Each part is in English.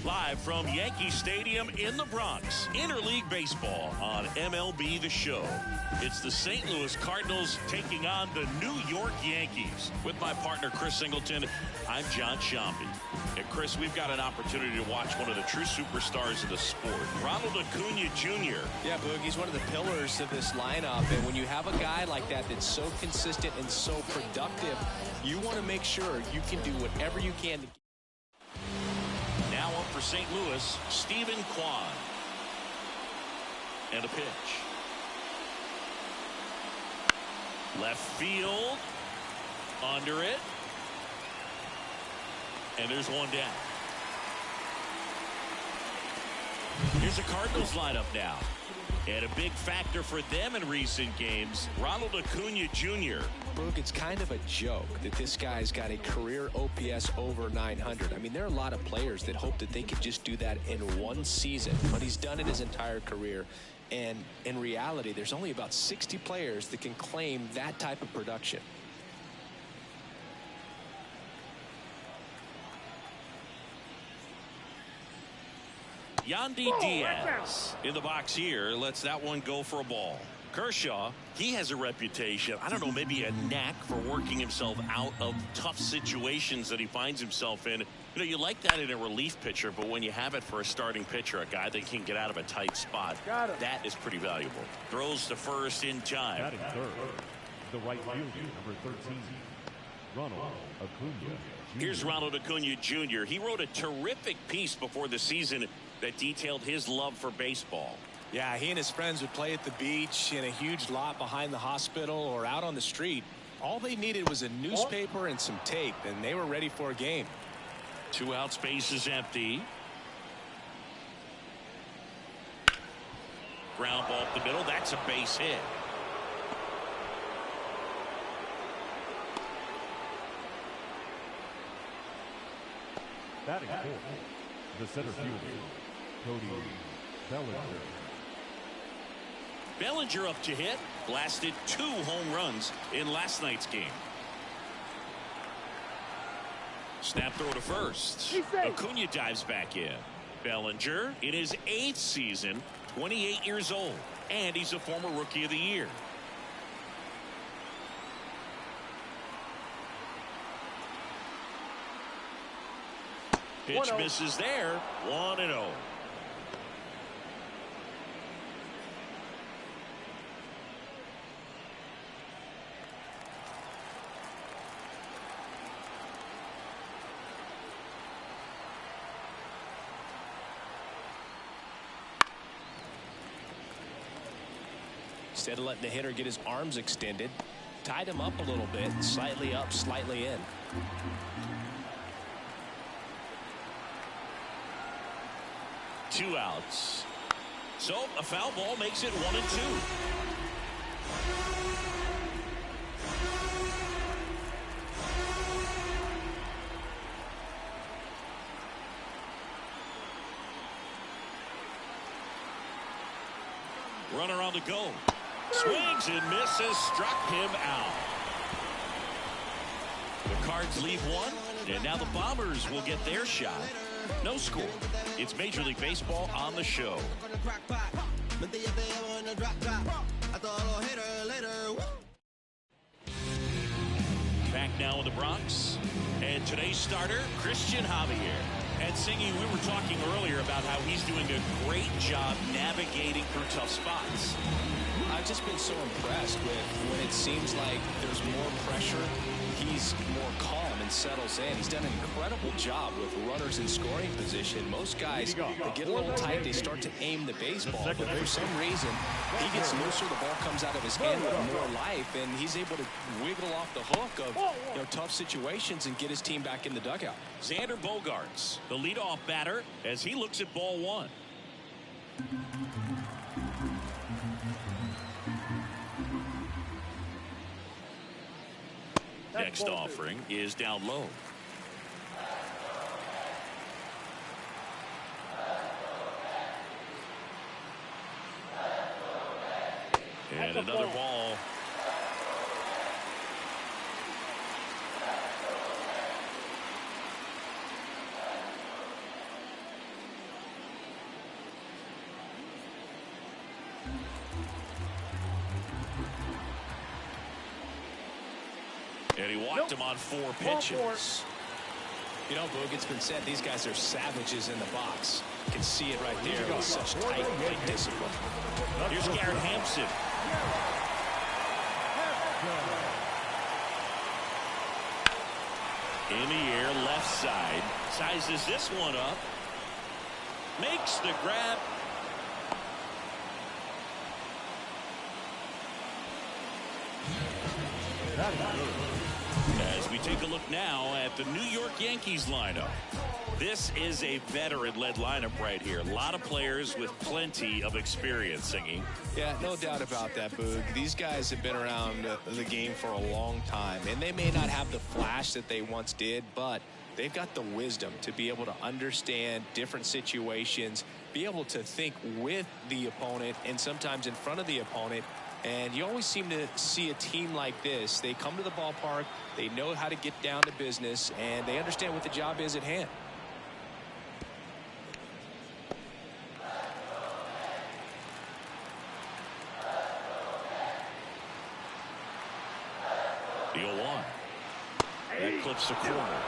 Live from Yankee Stadium in the Bronx, Interleague Baseball on MLB The Show. It's the St. Louis Cardinals taking on the New York Yankees. With my partner, Chris Singleton, I'm John Shambi. And Chris, we've got an opportunity to watch one of the true superstars of the sport, Ronald Acuna Jr. Yeah, Boog, he's one of the pillars of this lineup. And when you have a guy like that that's so consistent and so productive, you want to make sure you can do whatever you can to. Now up for St. Louis, Stephen Kwan. And a pitch. Left field. Under it. And there's one down. Here's the Cardinals lineup now. And a big factor for them in recent games, Ronald Acuna Jr. Boog, it's kind of a joke that this guy's got a career OPS over 900. I mean, there are a lot of players that hope that they could just do that in one season, but he's done it his entire career. And in reality, there's only about 60 players that can claim that type of production. Yandy Diaz in the box here lets that one go for a ball. Kershaw, he has a reputation, I don't know, maybe a knack for working himself out of tough situations that he finds himself in. You know, you like that in a relief pitcher, but when you have it for a starting pitcher, a guy that can get out of a tight spot, that is pretty valuable. Throws to first in time. Batting third, the right fielder, number 13, Ronald Acuna. Here's Ronald Acuna Jr. He wrote a terrific piece before the season that detailed his love for baseball. Yeah, he and his friends would play at the beach, in a huge lot behind the hospital, or out on the street. All they needed was a newspaper and some tape, and they were ready for a game. 2 out, space is empty. Ground ball up the middle. That's a base hit. Batting fourth, the center fielder, Cody Bellinger. Bellinger up to hit. Blasted 2 home runs in last night's game. Snap throw to first. Acuna dives back in. Bellinger in his 8th season, 28 years old, and he's a former Rookie of the Year. Pitch misses there. 1-0. Instead of letting the hitter get his arms extended, tied him up a little bit, slightly up, slightly in. Two outs. So a foul ball makes it 1-2. Runner on the go. Swings and misses. Struck him out. The Cards leave one, and now the Bombers will get their shot. No score. It's Major League Baseball on the show. Back now in the Bronx. And today's starter, Christian Javier. And Singy, we were talking earlier about how he's doing a great job navigating through tough spots. I've just been so impressed with when it seems like there's more pressure, he's more calm and settles in. He's done an incredible job with runners in scoring position. Most guys, they get a little tight, they start to aim the baseball, but for some reason, he gets looser, the ball comes out of his hand with more life, and he's able to wiggle off the hook of tough situations and get his team back in the dugout. Xander Bogaerts, the leadoff batter, as he looks at ball one. Next offering is down low. And another ball. And he walked him on 4 pitches. You know, Boog, it's been said these guys are savages in the box. You can see it right there with such tight discipline. Here's Garrett Hampson. In the air, left side. Sizes this one up. Makes the grab. As we take a look now at the New York Yankees lineup. This is a veteran-led lineup right here. A lot of players with plenty of experience, Singy. Yeah, no doubt about that, Boog. These guys have been around the game for a long time, and they may not have the flash that they once did, but they've got the wisdom to be able to understand different situations, be able to think with the opponent and sometimes in front of the opponent. And you always seem to see a team like this. They come to the ballpark, they know how to get down to business, and they understand what the job is at hand. The 0-1. That clips the corner.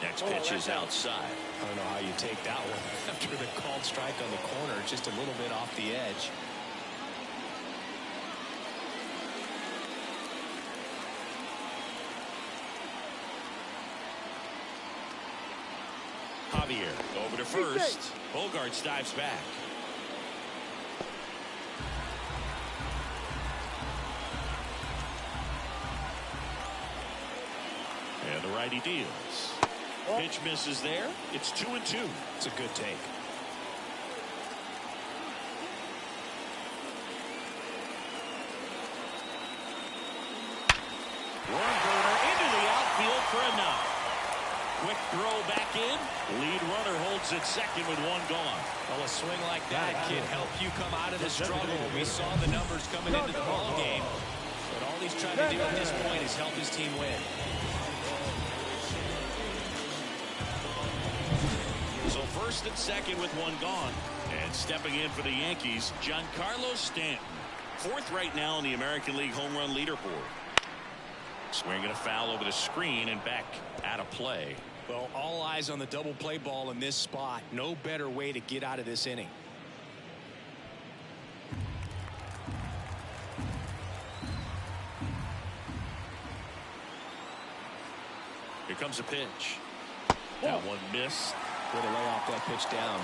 Next pitch is outside. I don't know how you take that one after the called strike on the corner, just a little bit off the edge. Javier over to first. Bogarts dives back. And the righty deals. Pitch misses there. It's 2-2. It's a good take. Warren Burner into the outfield for a knock. Quick throw back in. Lead runner holds at second with 1 gone. Well, a swing like that can help you come out of the struggle. We saw the numbers coming into the ball game. But all he's trying to do at this point is help his team win. So first and second with 1 gone. And stepping in for the Yankees, Giancarlo Stanton. 4th right now in the American League home run leaderboard. Swinging a foul over the screen and back out of play. Well, all eyes on the double play ball in this spot. No better way to get out of this inning. Here comes a pitch. That one missed. Way to lay off that pitch down.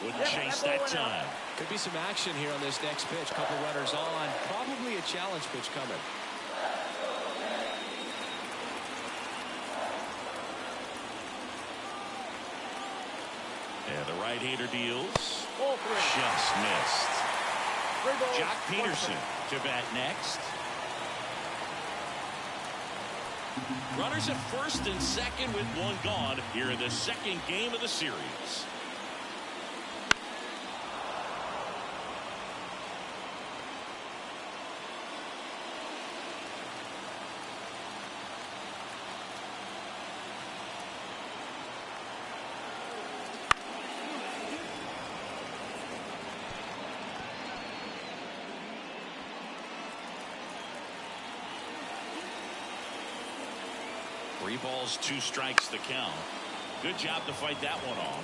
Wouldn't chase that time. Could be some action here on this next pitch. Couple runners on. Probably a challenge pitch coming. And the right-hander deals. Just missed. Jock Peterson to bat next. Runners at first and second with 1 gone here in the 2nd game of the series. Three balls, 2 strikes the count. Good job to fight that one off.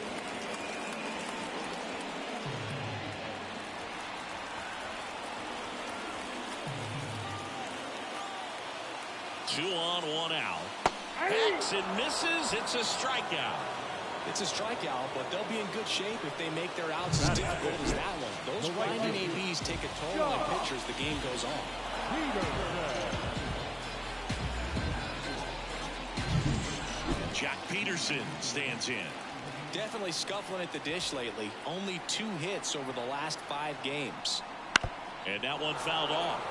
Two on, 1 out. Hacks and misses. It's a strikeout. It's a strikeout, but they'll be in good shape if they make their outs as difficult as that one. Those grinding ABs take a toll on pitchers the game goes on. Jock Peterson stands in. Definitely scuffling at the dish lately. Only 2 hits over the last 5 games. And that one fouled off.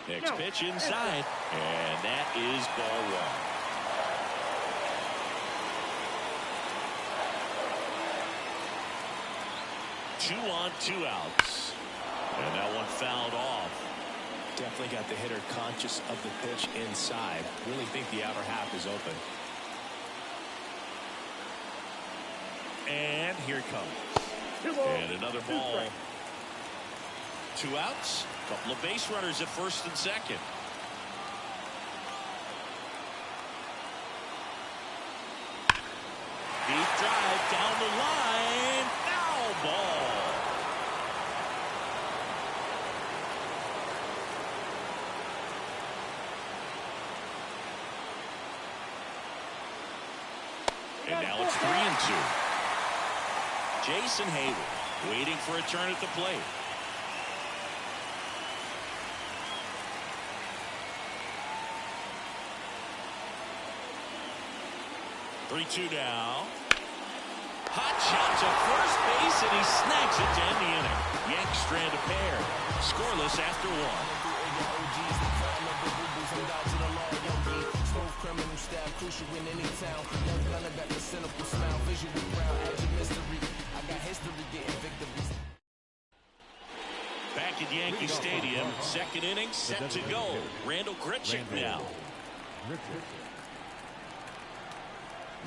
Next pitch inside. And that is ball 1. 2 on, 2 outs. And that one fouled off. Definitely got the hitter conscious of the pitch inside. Really think the outer half is open. And here it comes. And another ball. 2 outs. Couple of base runners at first and second. Deep drive down the line. Foul ball. And now it's 3-2. Jason Hayward waiting for a turn at the plate. Three-two now. Hot shot to first base, and he snags it to end the inning. Yanks strand a pair. Scoreless after 1. Back at Yankee Stadium, second inning set to go. Randall Grichuk now.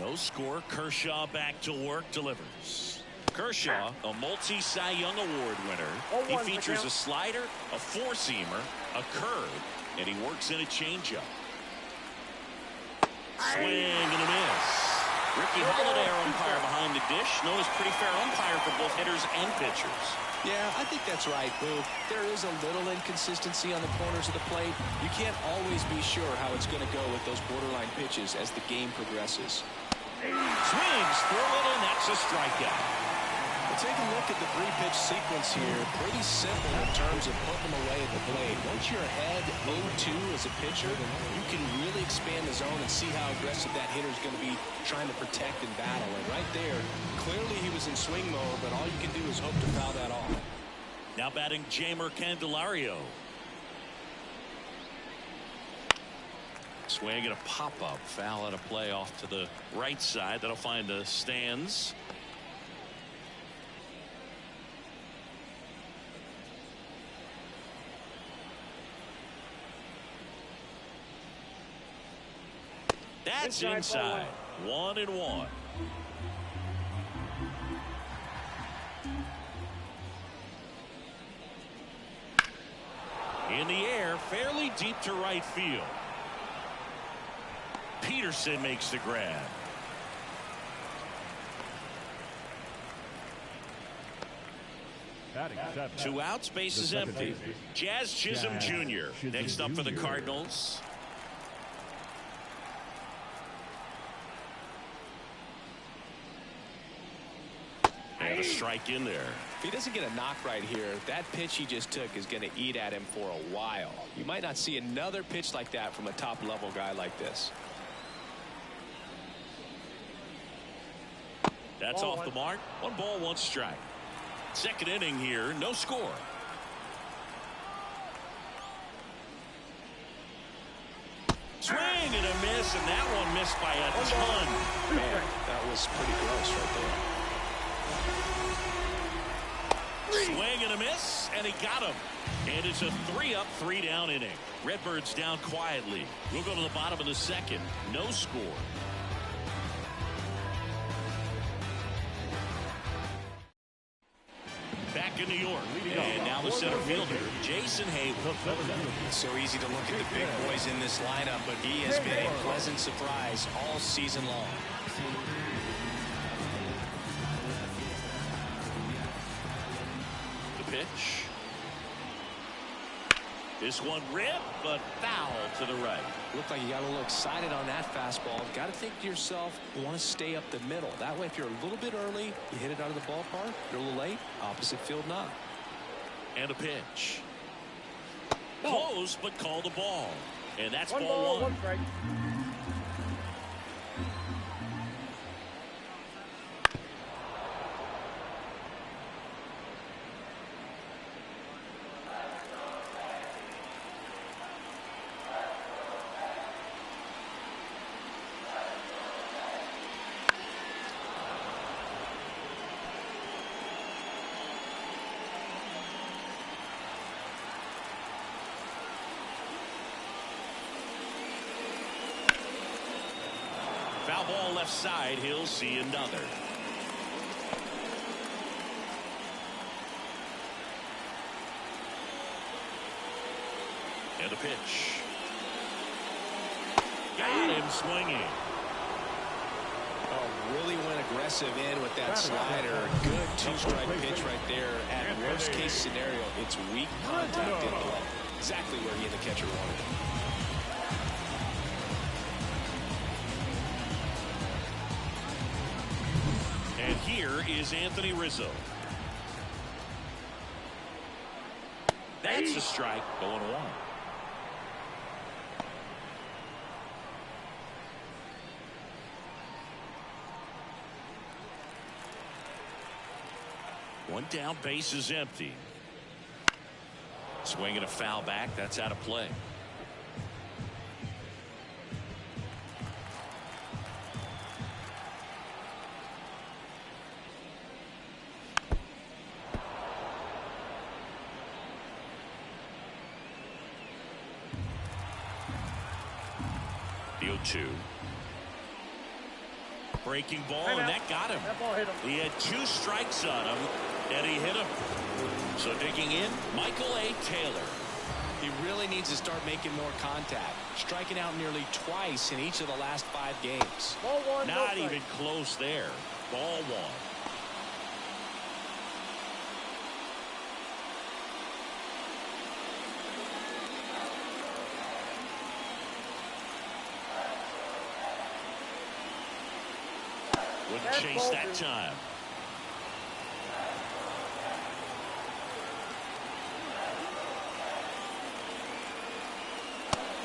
No score. Kershaw back to work, delivers. Kershaw, a multi-Cy Young Award winner. He features a slider, a four-seamer, a curve, and he works in a changeup. Swing and a miss. Ricky Holiday, our umpire behind the dish, known as pretty fair umpire for both hitters and pitchers. Yeah, I think that's right, Boo. There is a little inconsistency on the corners of the plate. You can't always be sure how it's going to go with those borderline pitches as the game progresses. Swings through it, and that's a strikeout. Well, take a look at the 3-pitch sequence here. Pretty simple in terms of putting them away at the plate. Once you're ahead 0-2 as a pitcher, you can really expand the zone and see how aggressive that hitter is going to be trying to protect and battle. And right there, clearly he was in swing mode, but all you can do is hope to foul that off. Now batting Jamer Candelario. Swing and a pop-up. Foul out of play off to the right side. That'll find the stands. That's inside. 1-1. In the air, fairly deep to right field. Peterson makes the grab. Two outs, base is empty. Jazz Chisholm Jr. next up for the Cardinals. And a strike in there. If he doesn't get a knock right here, that pitch he just took is going to eat at him for a while. You might not see another pitch like that from a top-level guy like this. That's off the mark. 1 ball, 1 strike. Second inning here, no score. Swing and a miss, and that one missed by a ton. Man, that was pretty close right there. Swing and a miss, and he got him. And it's a 3-up, 3-down inning. Redbirds down quietly. We'll go to the bottom of the second. No score. Back in New York. And now the center fielder, Jason Hayward. It's so easy to look at the big boys in this lineup, but he has been a pleasant surprise all season long. Pitch. This one ripped, but foul to the right. Looked like you got a little excited on that fastball. Got to think to yourself, you want to stay up the middle. That way, if you're a little bit early, you hit it out of the ballpark. You're a little late, opposite field knock. And a pitch. Close, but called a ball. And that's ball 1. Foul ball left side. He'll see another. And a pitch. Got him swinging. Oh, really went aggressive in with that slider. Good two-strike pitch right there. At worst case scenario, it's weak contact in play. Exactly where he and the catcher wanted it. And here is Anthony Rizzo. That's a strike. Going one. One down, base is empty. Swinging a foul back. That's out of play. The 0-2. Breaking ball, and that got him. That ball hit him. He had 2 strikes on him, and he hit him. So digging in, Michael A. Taylor. He really needs to start making more contact. Striking out nearly twice in each of the last 5 games. Ball one. Not even close there. Ball one. Wouldn't chase that time.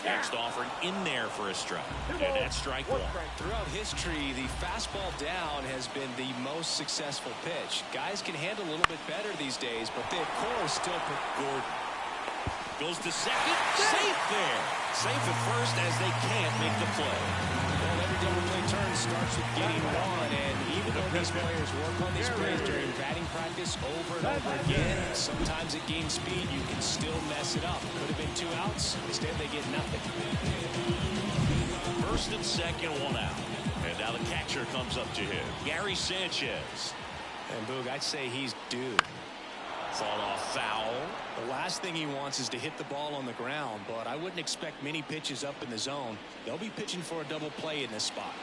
Next offering in there for a strike. And that's strike one. Throughout history, the fastball down has been the most successful pitch. Guys can handle a little bit better these days, but they, of course, still put Gordon. Goes to second. Safe there. Safe at first as they can't make the play. Well, every double play turn starts with getting one, and even though these players work on these plays during batting practice over and over again, sometimes at game speed you can still mess it up. Could have been 2 outs. Instead, they get nothing. First and second, 1 out. And now the catcher comes up to him. Gary Sanchez. And Boog, I'd say he's due. Fall off foul. The last thing he wants is to hit the ball on the ground, but I wouldn't expect many pitches up in the zone. They'll be pitching for a double play in this spot.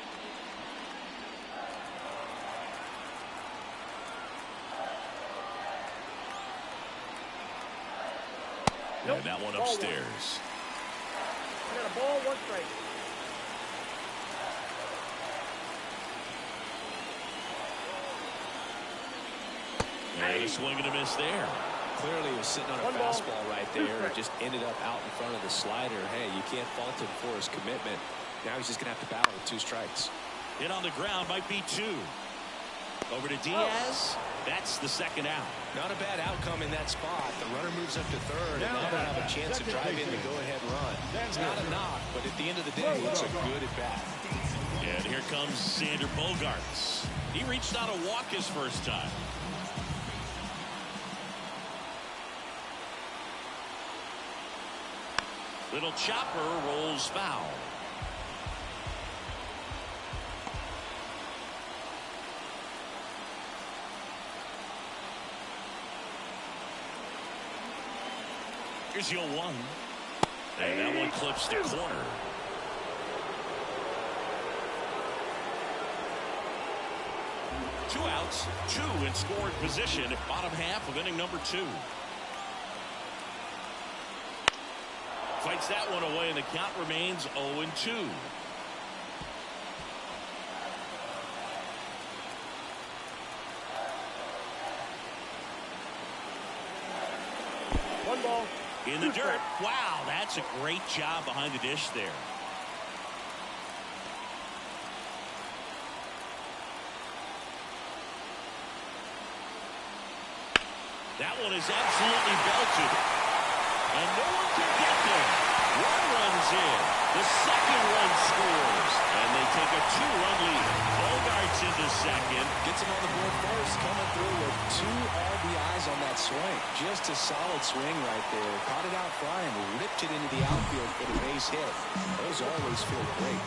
And that one upstairs. I got a ball, 1 strike. And a swing and a miss there. Clearly he was sitting on a fastball right there. It just ended up out in front of the slider. Hey, you can't fault him for his commitment. Now he's just going to have to battle with 2 strikes. Hit on the ground, might be 2. Over to Diaz. That's the second out. Not a bad outcome in that spot. The runner moves up to third, and now they'll have a chance to drive in the go-ahead run. It's not a knock, but at the end of the day, it's a good at-bat. And here comes Xander Bogaerts. He reached out to walk his first time. Little chopper rolls foul. Here's the 0-1. And that one clips the corner. Two outs, 2 in scoring position at bottom half of inning number 2. Fights that one away, and the count remains 0-2. One ball. In the dirt. Wow, that's a great job behind the dish there. That one is absolutely belted. And no one can get there. 1 runs in. The second one scores. And they take a 2-run lead. Bogaerts into second. Gets him on the board first, coming through with 2 RBIs on that swing. Just a solid swing right there. Caught it out flying, ripped it into the outfield for the base hit. Those always feel great.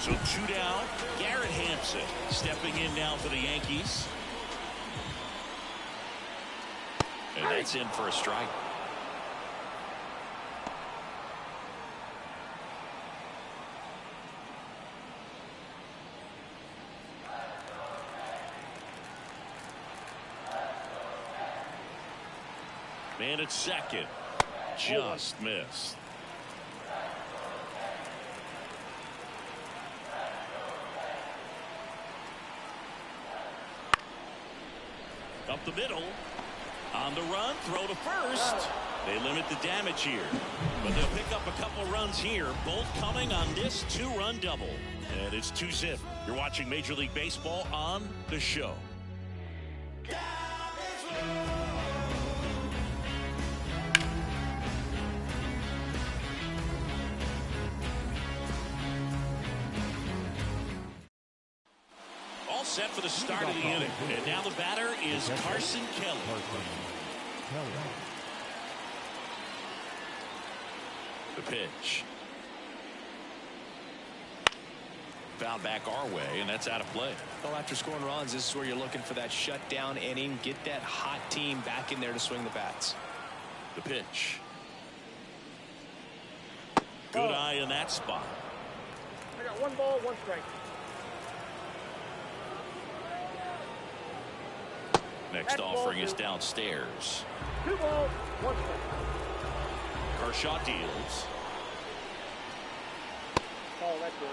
So 2 down. Garrett Hampson stepping in now for the Yankees. And that's in for a strike. Man at second. Just missed. Up the middle. On the run. Throw to first. They limit the damage here. But they'll pick up a couple runs here. Both coming on this 2-run double. And it's 2-zip. You're watching Major League Baseball on The Show. All set for the start of the inning. And now the batter is Carson Kelly. The pitch. Foul back our way, and that's out of play. Well, after scoring runs, this is where you're looking for that shutdown inning. Get that hot team back in there to swing the bats. The pitch. Good eye in that spot. I got 1 ball, 1 strike. Next offering is downstairs. 2 balls, 1 strike. Kershaw deals. Oh, that's good.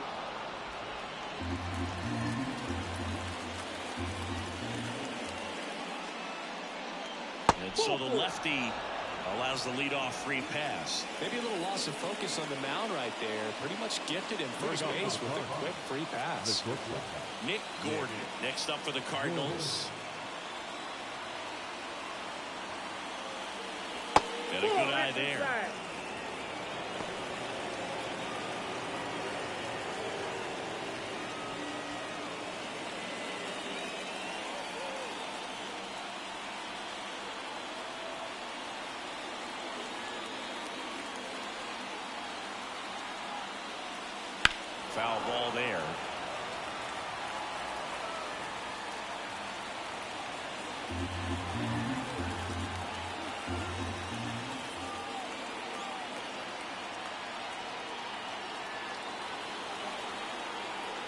And so the lefty allows the leadoff free pass. Maybe a little loss of focus on the mound right there. Pretty much gifted in first base with a quick free pass. Nick Gordon next up for the Cardinals. Got a good eye there. Foul ball there.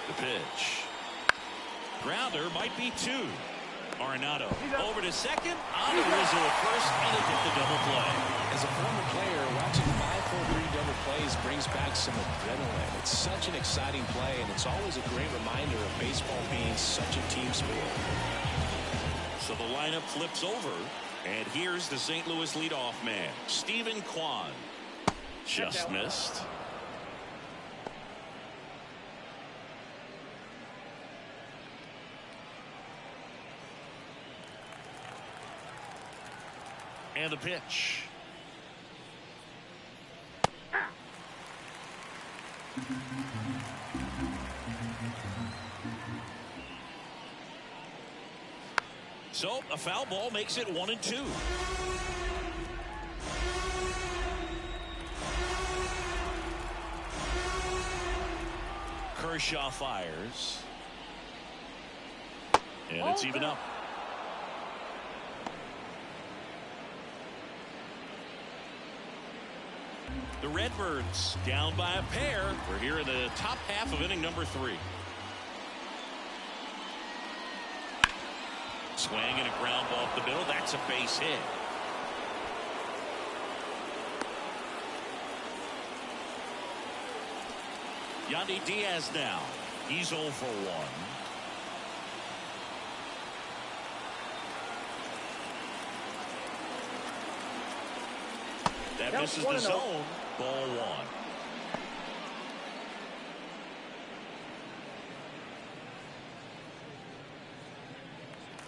The pitch. Grounder might be 2. Arenado over to second. On the Rizzo at first, and they get the double play. As a former player, watching 5-4-3 double plays brings back some adrenaline. It's such an exciting play, and it's always a great reminder of baseball being such a team sport. So the lineup flips over, and here's the St. Louis leadoff man, Stephen Kwan. Just missed. And the pitch. So a foul ball makes it 1-2. Kershaw fires. And it's even up. The Redbirds down by a pair. We're here in the top half of inning number 3. Swing and a ground ball up the middle. That's a base hit. Yandy Diaz now. He's 0 for 1. That misses the zone. Ball 1.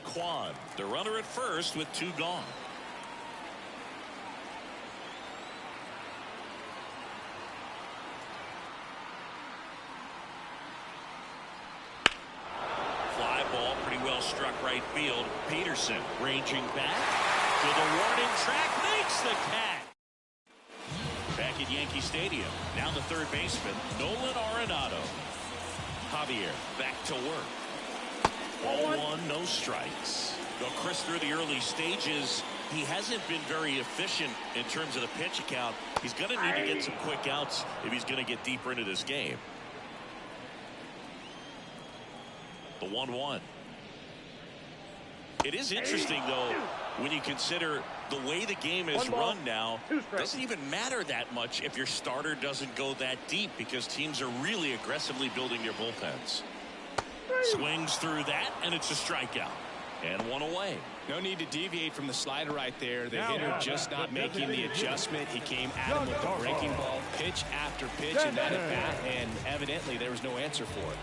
Kwan, the runner at first with 2 gone. Fly ball pretty well struck right field. Peterson ranging back to the warning track, makes the catch. Back at Yankee Stadium, down the third baseman, Nolan Arenado. Javier back to work. Ball one, no strikes. Though Chris, through the early stages, he hasn't been very efficient in terms of the pitch count. He's going to need to get some quick outs if he's going to get deeper into this game. The 1-1. It is interesting, though, when you consider the way the game is run now. Doesn't even matter that much if your starter doesn't go that deep, because teams are really aggressively building their bullpens. Swings through that, and it's a strikeout. And one away. No need to deviate from the slider right there. The hitter just not making the adjustment. He came at him with the breaking ball, pitch after pitch in that at bat, and evidently there was no answer for it.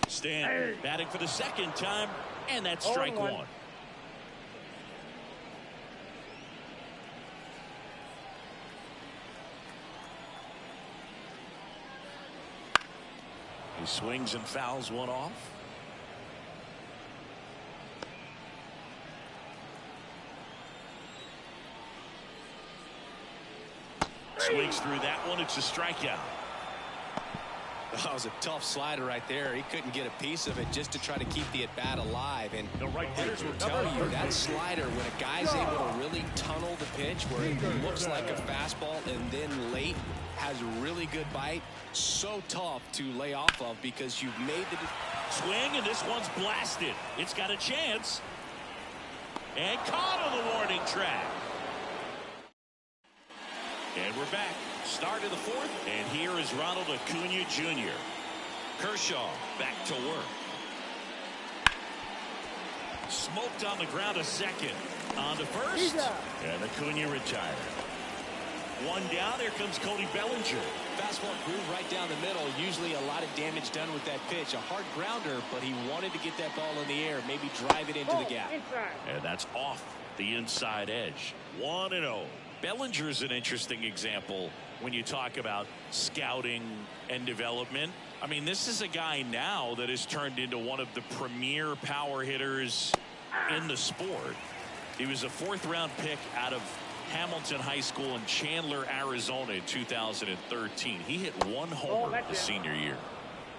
Stan batting for the second time, and that's strike one. He swings and fouls one off. Swings through that one. It's a strikeout. That was a tough slider right there. He couldn't get a piece of it just to try to keep the at-bat alive. And hitters will tell you that slider, when a guy's able to really tunnel the pitch where it looks like a fastball and then late has really good bite, so tough to lay off of, because you've made the swing, and this one's blasted. It's got a chance. And caught on the warning track. And we're back. Start of the fourth, and here is Ronald Acuna Jr. Kershaw back to work. Smoked on the ground a second. On to first, and Acuna retired. One down. Here comes Cody Bellinger. Fastball groove right down the middle. Usually a lot of damage done with that pitch. A hard grounder, but he wanted to get that ball in the air, maybe drive it into the gap. And that's off the inside edge. 1-0. Bellinger's an interesting example when you talk about scouting and development. I mean, this is a guy now that has turned into one of the premier power hitters in the sport. He was a fourth-round pick out of Hamilton High School in Chandler, Arizona in 2013. He hit one homer his senior year.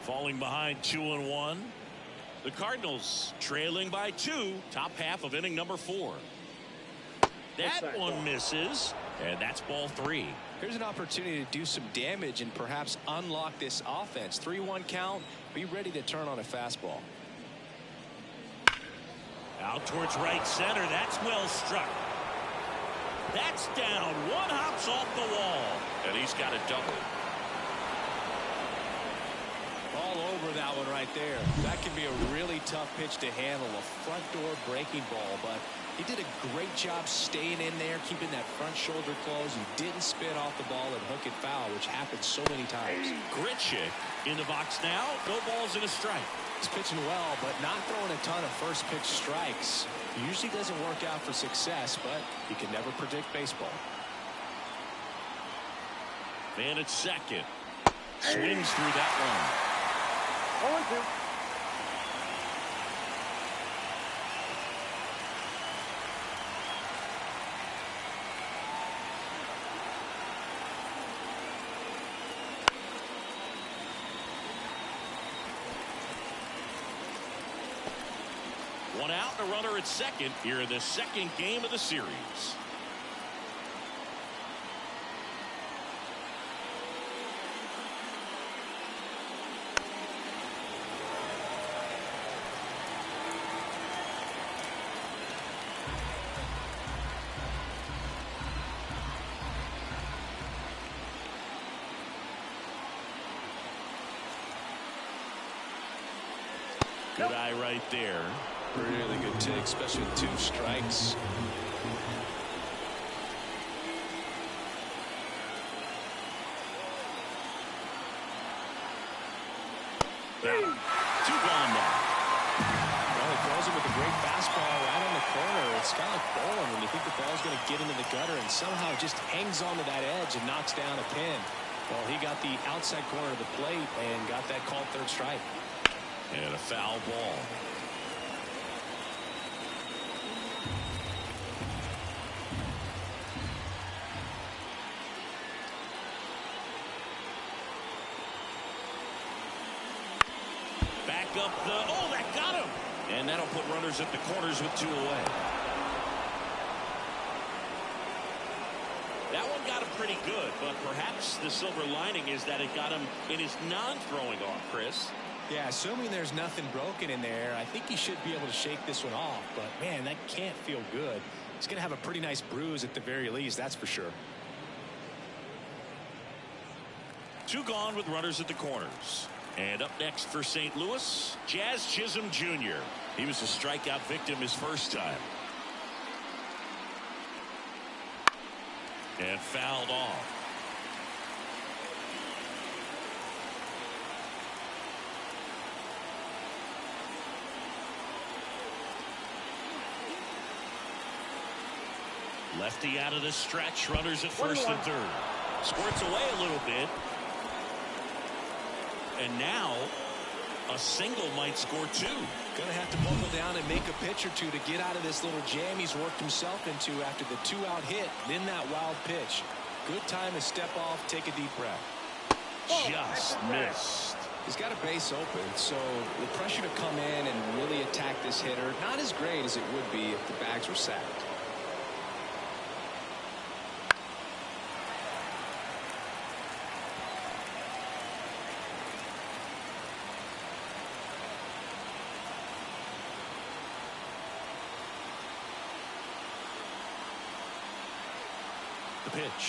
Falling behind 2-1. The Cardinals trailing by 2. Top half of inning number 4. That one misses, and that's ball 3. Here's an opportunity to do some damage and perhaps unlock this offense. 3-1 count. Be ready to turn on a fastball. Out towards right center. That's well struck. That's down. One hops off the wall, and he's got a double. All over that one right there. That can be a really tough pitch to handle, a front door breaking ball, but he did a great job staying in there, keeping that front shoulder closed. He didn't spin off the ball and hook it foul, which happens so many times. Grichuk in the box now. No balls and a strike. He's pitching well, but not throwing a ton of first pitch strikes. Usually doesn't work out for success, but you can never predict baseball. Man at second. Swings through that one. 0-2. One out, and a runner at second here in the second game of the series. Good eye right there. Really good take, especially with 2 strikes. Yeah. 2 gone now. Well, he throws it with a great fastball right on the corner. It's kind of like bowling when you think the ball's going to get into the gutter and somehow just hangs onto that edge and knocks down a pin. Well, he got the outside corner of the plate and got that called third strike. And a foul ball. back up the, oh, that got him. And that'll put runners at the corners with 2 away. That one got him pretty good, but perhaps the silver lining is that it got him in his non-throwing arm, Chris. Yeah, assuming there's nothing broken in there, I think he should be able to shake this one off. But, man, that can't feel good. He's going to have a pretty nice bruise at the very least, that's for sure. 2 gone with runners at the corners. And up next for St. Louis, Jazz Chisholm Jr. He was a strikeout victim his first time. And fouled off. Lefty out of the stretch, runners at first and third. Squirts away a little bit. And now a single might score 2. Going to have to buckle down and make a pitch or two to get out of this little jam he's worked himself into after the 2-out hit, then that wild pitch. Good time to step off, take a deep breath. Just missed. He's got a base open, so the pressure to come in and really attack this hitter, not as great as it would be if the bags were sacked. The pitch.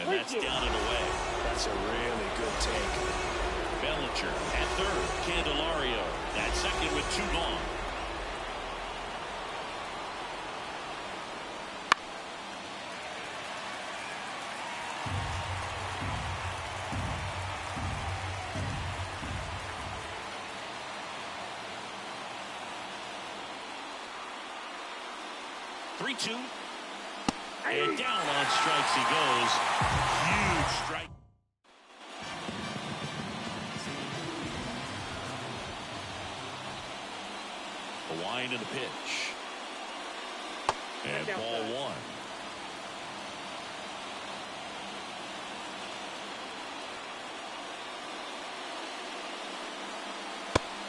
And that's down and away. That's a really good take. Bellinger at third. Candelario at second with 2 gone. Three-two. And down on strikes he goes. Huge strike. A wind in the pitch. And ball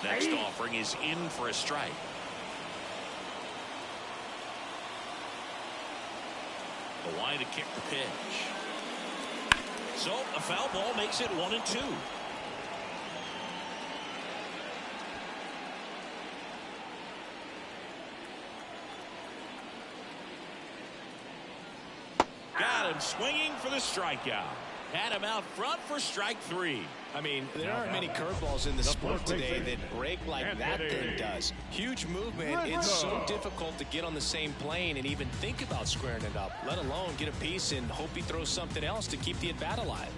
1. Next offering is in for a strike. A wind to kick the pitch. So a foul ball makes it 1-2. Got him swinging for the strikeout. Had him out front for strike 3. I mean, there aren't many curveballs in the sport today that break like that thing does. Huge movement. It's so difficult to get on the same plane and even think about squaring it up, let alone get a piece and hope he throws something else to keep the at-bat alive.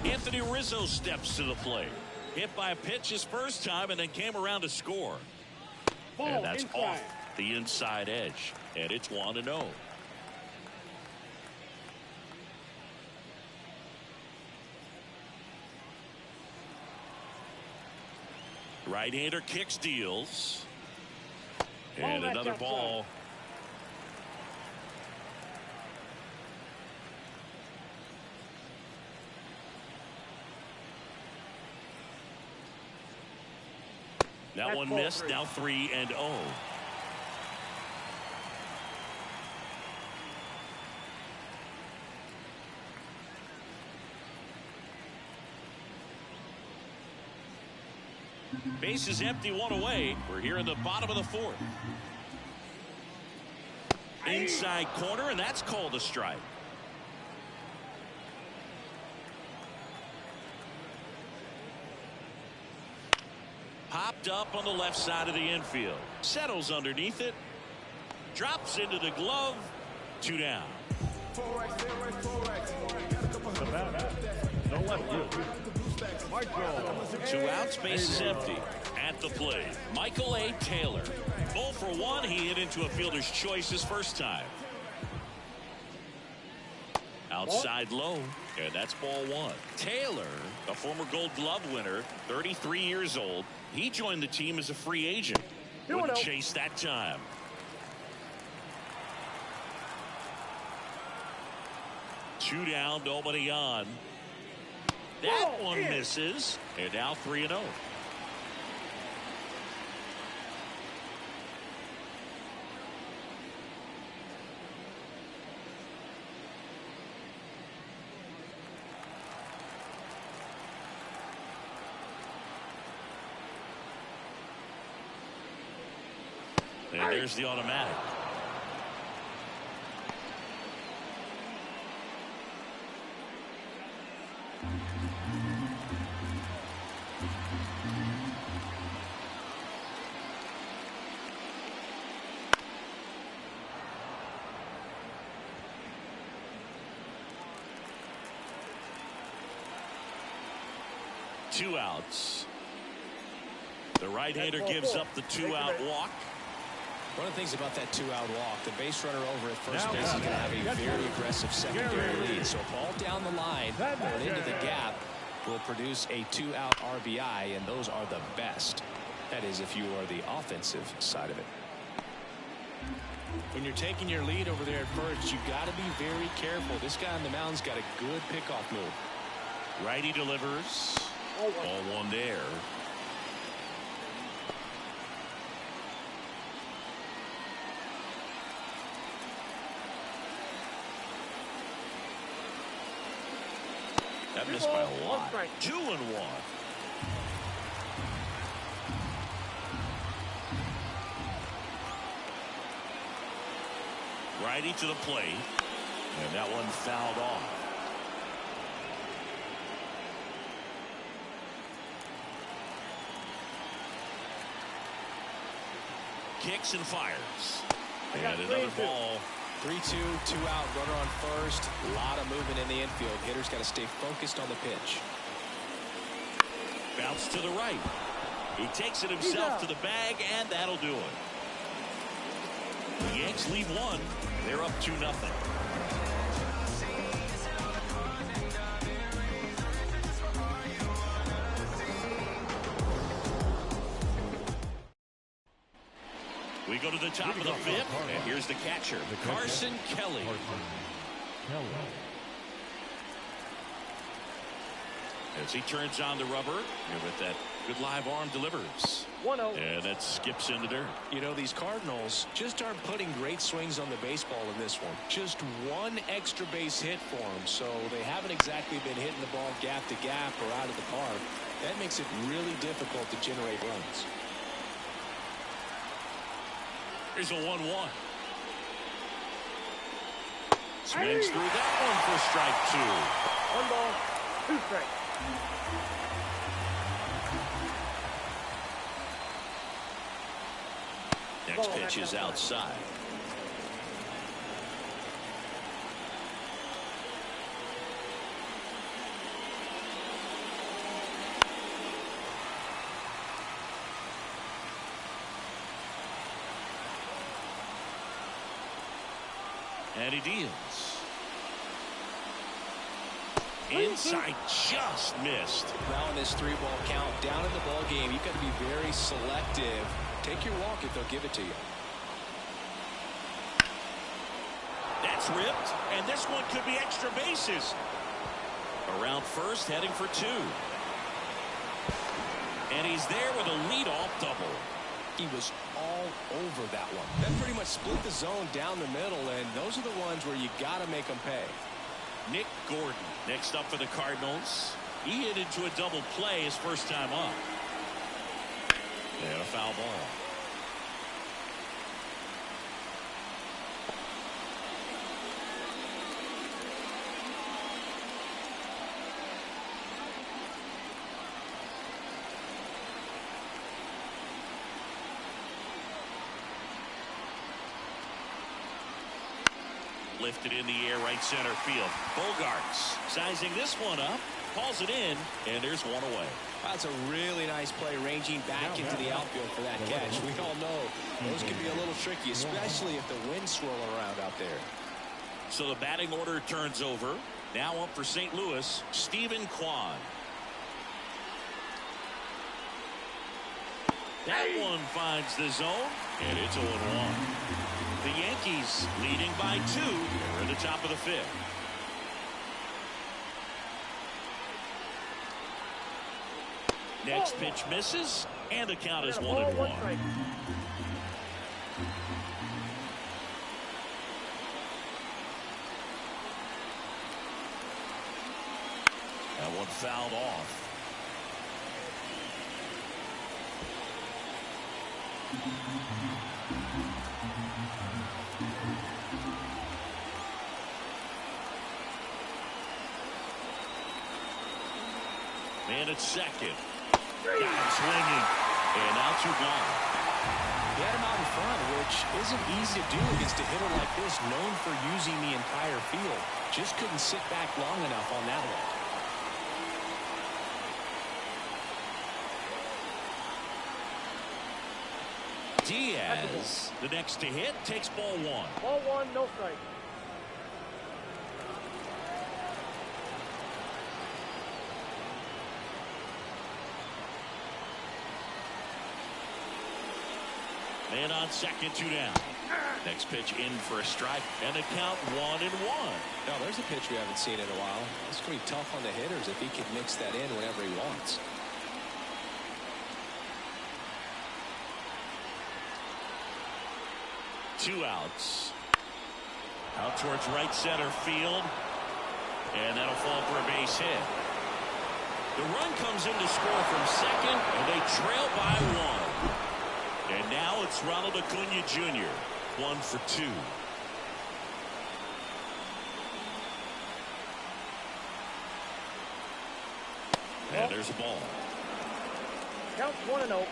Anthony Rizzo steps to the plate. Hit by a pitch his first time and then came around to score. And that's off the inside edge. And it's 1-0. Right-hander kicks, deals. And another ball. That one missed. Now 3-0. Base is empty, 1 away. We're here in the bottom of the 4th. Inside corner, and that's called a strike. Popped up on the left side of the infield. Settles underneath it. Drops into the glove. 2 down. The batter, the left fielder, Michael. 2 outs, base is empty. At the plate, Michael A. Taylor. 0 for 1. He hit into a fielder's choice his first time. Outside low, and that's ball 1. Taylor, a former Gold Glove winner, 33 years old. He joined the team as a free agent. Wouldn't chase that time. 2 down, nobody on. That one misses, and now 3-0. And there's the automatic. Two outs. The right-hander gives up the 2-out walk. One of the things about that 2-out walk, the base runner over at first base is going to have a very aggressive secondary lead. So a ball down the line or into the gap will produce a 2-out RBI, and those are the best. That is, if you are the offensive side of it. When you're taking your lead over there at first, you got to be very careful. This guy on the mound's got a good pickoff move. Righty delivers. Ball one there. That missed by a lot. 2-1. Righty to the plate. And that one fouled off. Kicks and fires. And another ball. 3-2, 2-out, runner on first. A lot of movement in the infield. Hitter's got to stay focused on the pitch. Bounce to the right. He takes it himself to the bag, and that'll do it. The Yanks lead one. They're up 2-0. We go to the top of the fifth, and here's the catcher, Carson Kelly. As he turns on the rubber, and with that good live arm delivers. 1-0. And it skips in the dirt. You know, these Cardinals just aren't putting great swings on the baseball in this one. Just one extra base hit for them, so they haven't exactly been hitting the ball gap to gap or out of the park. That makes it really difficult to generate runs. Here's a 1-1. Swings through that one for strike 2. 1 ball, 2 strikes. Next pitch is outside. And he deals. Inside, just missed. Now in this 3-ball count, down in the ball game, you've got to be very selective. Take your walk if they'll give it to you. That's ripped, and this one could be extra bases. Around first, heading for 2. And he's there with a leadoff double. He was all over that one. That pretty much split the zone down the middle, and those are the ones where you got to make them pay. Nick Gordon next up for the Cardinals. He hit into a double play his first time up. And a foul ball. Lifted in the air, right center field. Bogarts sizing this one up, calls it in, and there's one away. That's a really nice play, ranging back into the outfield for that catch. We all know those can be a little tricky, especially if the wind's swirling around out there. So the batting order turns over. Now up for St. Louis, Stephen Kwan. That one finds the zone, and it's 0-1. The Yankees leading by 2. They're in the top of the 5th. Next pitch misses, and the count is I got a 1 ball, and 1 1. strike. That one fouled off. Man at second. Got him swinging. And now 2 gone. He had him out in front, which isn't easy to do against a hitter like this, known for using the entire field. Just couldn't sit back long enough on that one. Diaz, the next to hit, takes ball 1. Ball 1, no strike. Man on second, 2 down. Next pitch in for a strike, and the count 1 and 1. Now, there's a pitch we haven't seen in a while. It's going to be tough on the hitters if he can mix that in whenever he wants. Two outs. Out towards right center field. And that'll fall for a base hit. The run comes in to score from second, and they trail by 1. And now it's Ronald Acuna Jr. 1 for 2. And there's a ball. Counts 1-0.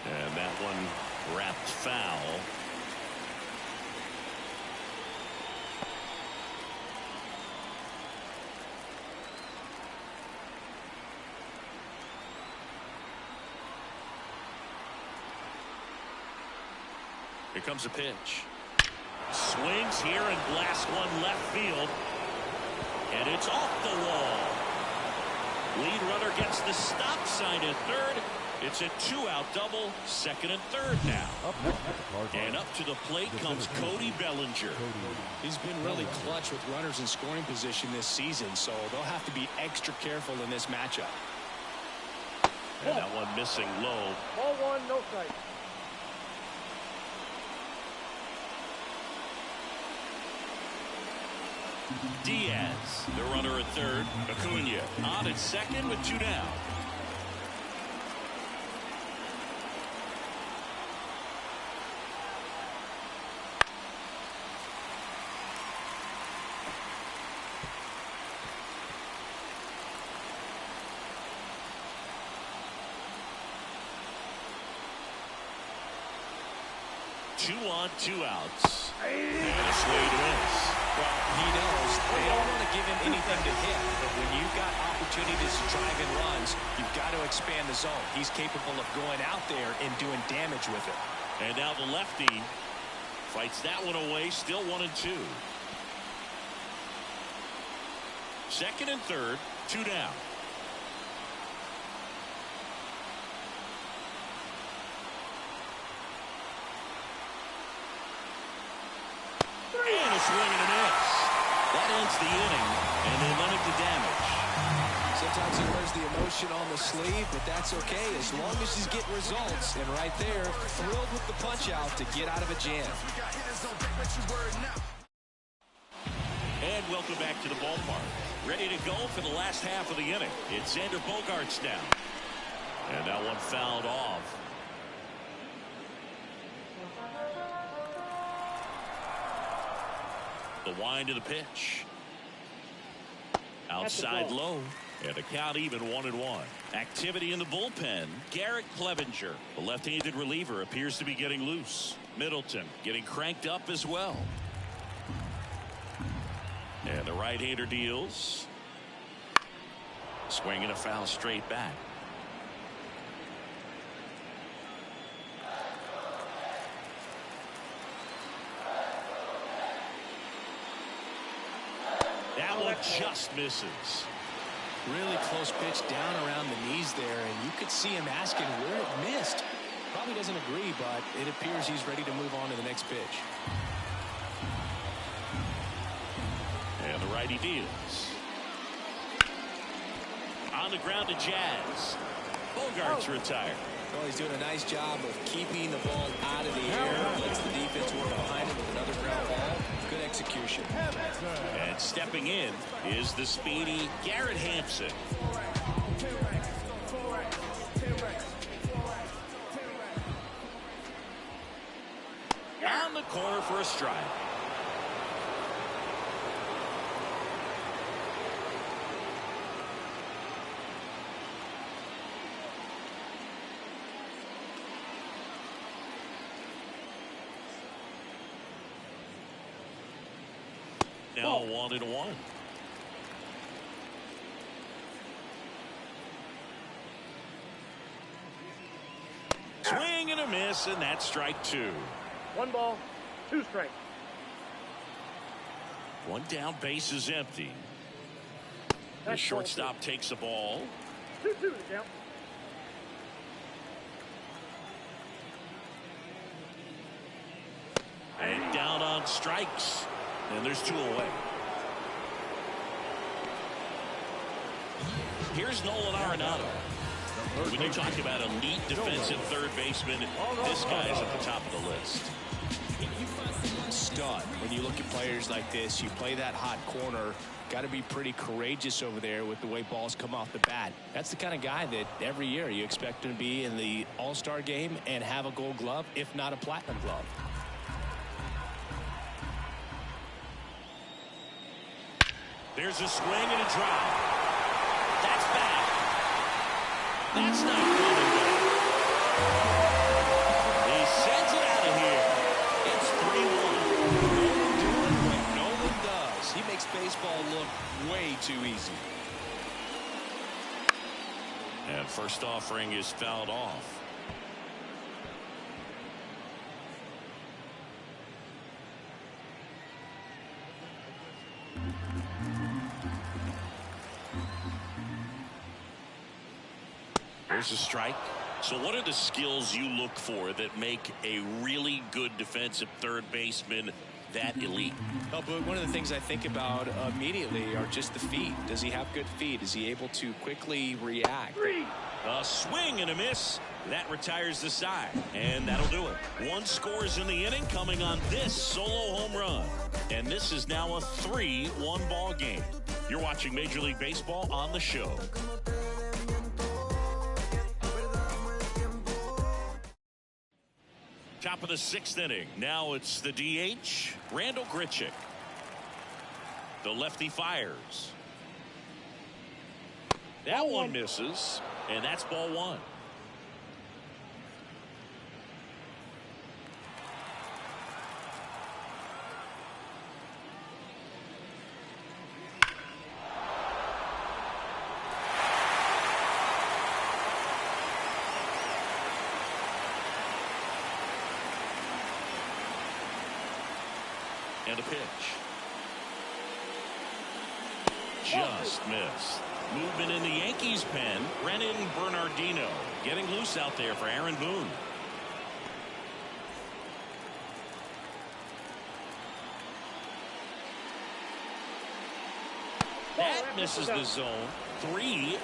And that one wrapped foul. Here comes a pitch. Swings here and blasts one left field. And it's off the wall. Lead runner gets the stop sign at third. It's a 2-out double, second and third now. And up to the plate comes Cody Bellinger. He's been really clutch with runners in scoring position this season, so they'll have to be extra careful in this matchup. And that one missing low. Ball 1, no strike. Diaz, the runner at third. Acuna on at second with 2 down. Two on, 2 outs. And a swing to miss. Well, he knows they don't want to give him anything to hit, but when you've got opportunities to drive in runs, you've got to expand the zone. He's capable of going out there and doing damage with it. And now the lefty fights that one away, still 1 and 2. Second and third, 2 down. And a swing and a miss. That ends the inning, and they limit the damage. Sometimes he wears the emotion on the sleeve, but that's okay as long as he's getting results. And right there, thrilled with the punch out to get out of a jam. And welcome back to the ballpark. Ready to go for the last half of the inning. It's Xander Bogaerts now. And that one fouled off. The wind of the pitch. Outside low. And the count even 1 and 1. Activity in the bullpen. Garrett Clevenger, the left-handed reliever, appears to be getting loose. Middleton getting cranked up as well. And the right-hander deals. Swinging a foul straight back. That one just misses. Really close pitch down around the knees there, and you could see him asking where it missed. Probably doesn't agree, but it appears he's ready to move on to the next pitch. And the righty deals. On the ground to Jazz. Bogart's retired. Well, he's doing a nice job of keeping the ball out of the air. Lets the defense work behind him with another ground ball. Good execution. And stepping in is the speedy Garrett Hampson. On the corner for a strike. Now 1-1. Swing and a miss, and that's strike 2. 1 ball, 2 strikes. One down, base is empty. The That's shortstop takes the ball. 2-2 to count. And down on strikes. And there's 2 away. Here's Nolan Arenado. When you talk about elite defensive third baseman, this guy's at the top of the list. Stud. When you look at players like this, you play that hot corner. Got to be pretty courageous over there with the way balls come off the bat. That's the kind of guy that every year you expect him to be in the All-Star game and have a Gold Glove, if not a Platinum Glove. There's a swing and a drive. That's bad. That's not good. He sends it out of here. It's 3-1. Doing what Nolan does. He makes baseball look way too easy. And first offering is fouled off. There's a strike. So what are the skills you look for that make a really good defensive third baseman that elite? Well, but one of the things I think about immediately are just the feet. Does he have good feet? Is he able to quickly react? A swing and a miss. That retires the side, and that'll do it. 1 scores in the inning coming on this solo home run. And this is now a 3-1 ball game. You're watching Major League Baseball on the show. Top of the 6th inning. Now it's the DH, Randall Grichuk. The lefty fires. That one misses, and that's ball 1. And a pitch. Just missed. Movement in the Yankees pen. Brennan Bernardino getting loose out there for Aaron Boone. That misses the zone. 3-1.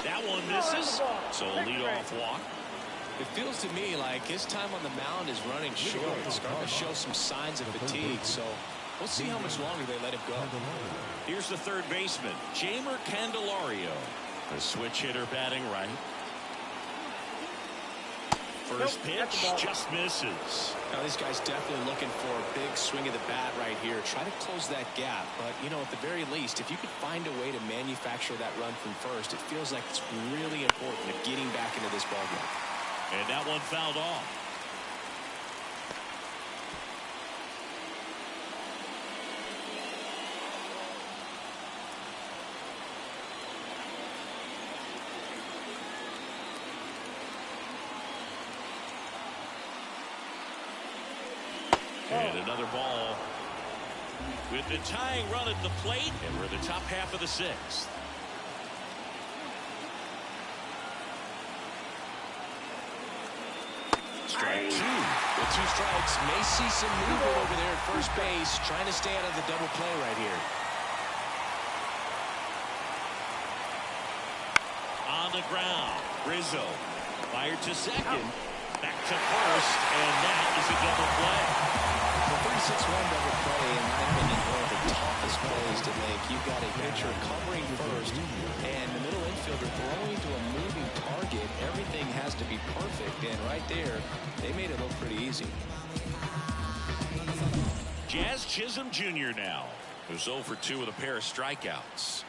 That one misses. So a leadoff walk. It feels to me like his time on the mound is running short. It's starting to show some signs of fatigue. So we'll see how much longer they let him go. Here's the third baseman, Jeimer Candelario. A switch hitter batting right. First pitch just misses. Now this guy's definitely looking for a big swing of the bat right here. Try to close that gap. But, you know, at the very least, if you could find a way to manufacture that run from first, it feels like it's really important to getting back into this ballgame. And that one fouled off. another ball with the tying run at the plate, and we're in the top half of the sixth. Strike two. With 2 strikes, may see some movement over there at first base, trying to stay out of the double play right here. On the ground, Rizzo fired to second, back to first, and that is a double play. The 3-6-1 double play, in my opinion, one of the toughest plays to make. You've got a pitcher covering first, and the middle infielder throwing to a moving target. Everything has to be perfect, and right there, they made it look pretty easy. Jazz Chisholm Jr. now, who's 0 for 2 with a pair of strikeouts.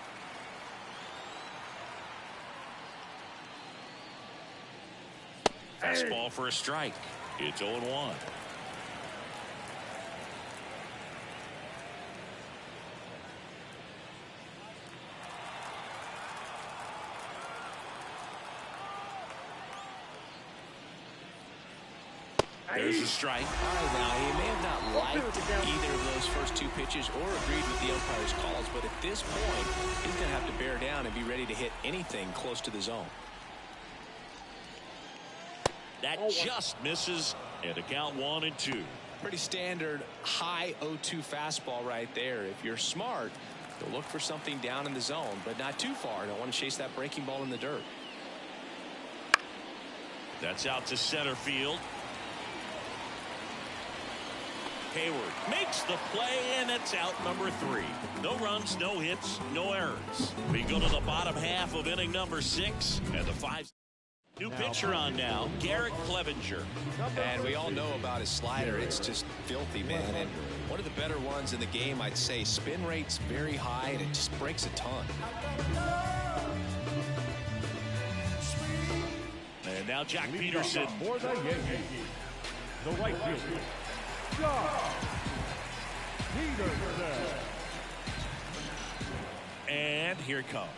Fastball for a strike. It's 0-1. There's a strike. All right, now, he may have not liked either of those first 2 pitches or agreed with the umpire's calls, but at this point, he's going to have to bear down and be ready to hit anything close to the zone. That just misses, and a count 1-2. Pretty standard high 0-2 fastball right there. If you're smart, you'll look for something down in the zone, but not too far. Don't want to chase that breaking ball in the dirt. That's out to center field. Hayward makes the play, and it's out number 3. No runs, no hits, no errors. We go to the bottom half of inning number 6, and the 5. New pitcher on now, Garrett Clevenger. And we all know about his slider. It's just filthy, man. And one of the better ones in the game, I'd say. Spin rate's very high, and it just breaks a ton. And now Jack Peterson. For the Yankees, the right fielder, Jack Peterson. And here it comes.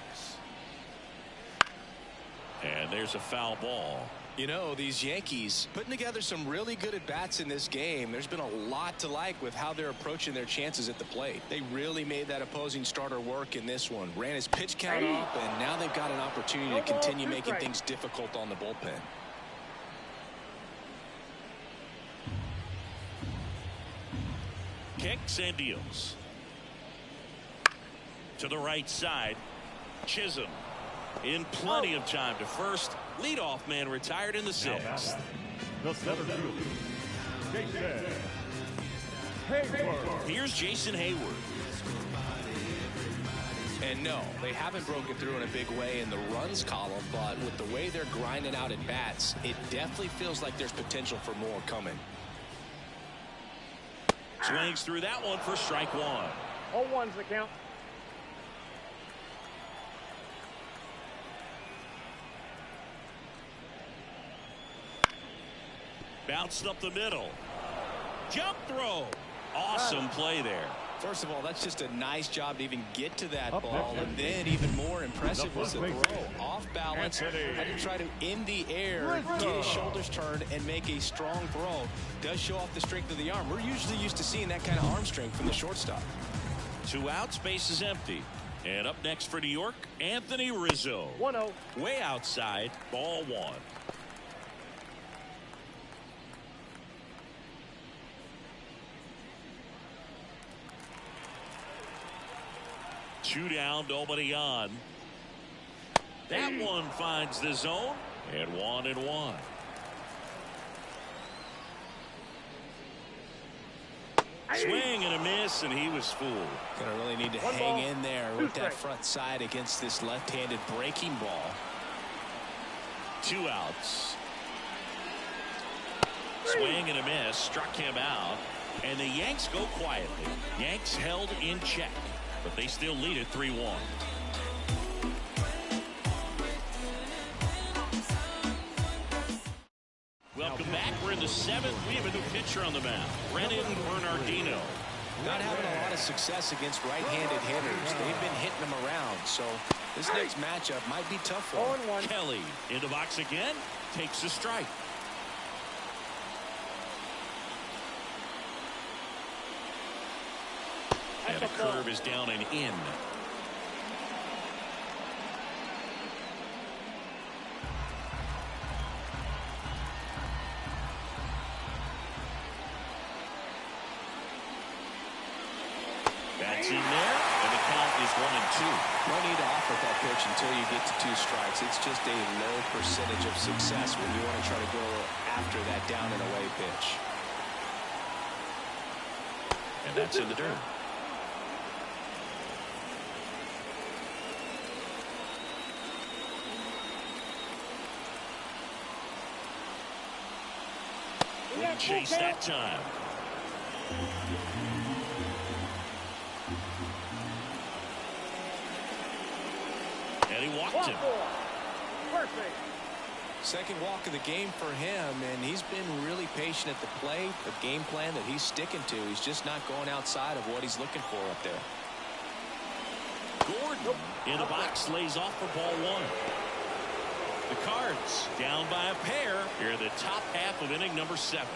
And there's a foul ball. You know, these Yankees putting together some really good at-bats in this game. There's been a lot to like with how they're approaching their chances at the plate. They really made that opposing starter work in this one. Ran his pitch count up, and now they've got an opportunity to continue making things difficult on the bullpen. Kicks and deals. To the right side, Chisholm. In plenty of time to first. Leadoff man retired in the 6th. The center fielder, Jason Hayward. Here's Jason Hayward. And no, they haven't broken through in a big way in the runs column, but with the way they're grinding out at bats, it definitely feels like there's potential for more coming. Swings through that one for strike 1. 0-1's the count. Bounced up the middle. Jump throw. Awesome play there. First of all, that's just a nice job to even get to that ball, and then even more impressive was the throw. Off balance, had to try to, in the air, get his shoulders turned and make a strong throw. Does show off the strength of the arm. We're usually used to seeing that kind of arm strength from the shortstop. 2 outs, base is empty. And up next for New York, Anthony Rizzo. 1-0. Way outside, ball 1. Two down, nobody on. That one finds the zone, and 1-1. Swing and a miss, and he was fooled. Gonna really need to hang in there with that front side against this left-handed breaking ball. 2 outs. Swing and a miss, struck him out, and the Yanks go quietly. Yanks held in check, but they still lead it 3-1. Welcome back. We're in the 7th. We have a new pitcher on the mound, Brennan Bernardino. Not having a lot of success against right-handed hitters. They've been hitting them around, so this next matchup might be tough for them. Kelly in the box again, takes a strike. And the curve is down and in. That's in there, and the count is 1-2. No need to offer that pitch until you get to 2 strikes. It's just a low percentage of success when you want to try to go after that down and away pitch. And that's in the dirt. Wouldn't chase that time. And he walked him. Second walk of the game for him, and he's been really patient at the plate. The game plan that he's sticking to, he's just not going outside of what he's looking for up there. Gordon in the box lays off for ball 1. The Cards down by a pair here in the top half of inning number 7.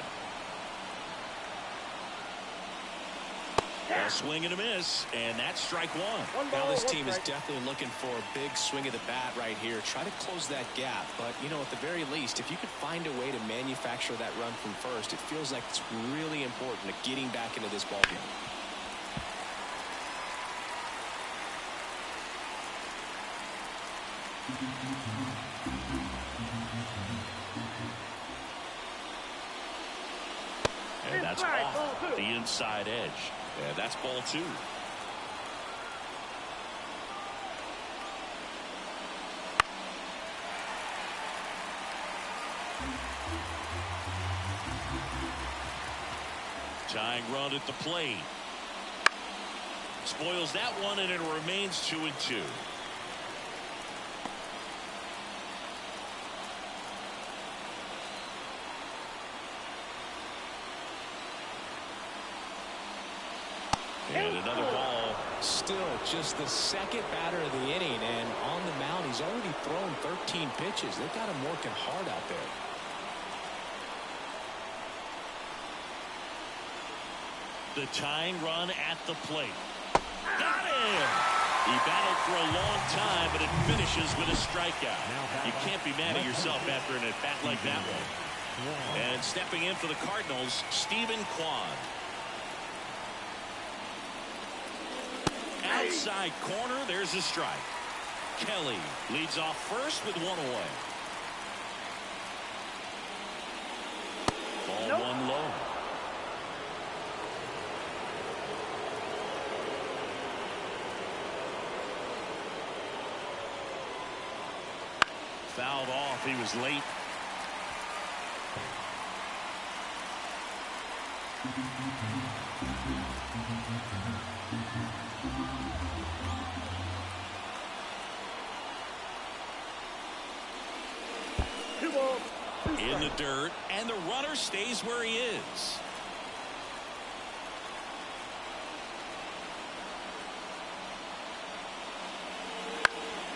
A swing and a miss, and that's strike 1. Now this team is definitely looking for a big swing of the bat right here. Try to close that gap, but you know, at the very least, if you could find a way to manufacture that run from first, it feels like it's really important to getting back into this ball game. And that's off the inside edge. And that's ball 2. Tying run at the plate. Spoils that one, and it remains 2-2. And another ball. Still just the second batter of the inning, and on the mound he's already thrown 13 pitches. They've got him working hard out there. The tying run at the plate. Got him! He battled for a long time, but it finishes with a strikeout. You can't be mad at yourself after an at-bat like that one. And stepping in for the Cardinals, Stephen Kwan. Outside corner, there's a strike. Kelly leads off first with 1 away. Ball 1 low. Fouled off. He was late. In the dirt, and the runner stays where he is.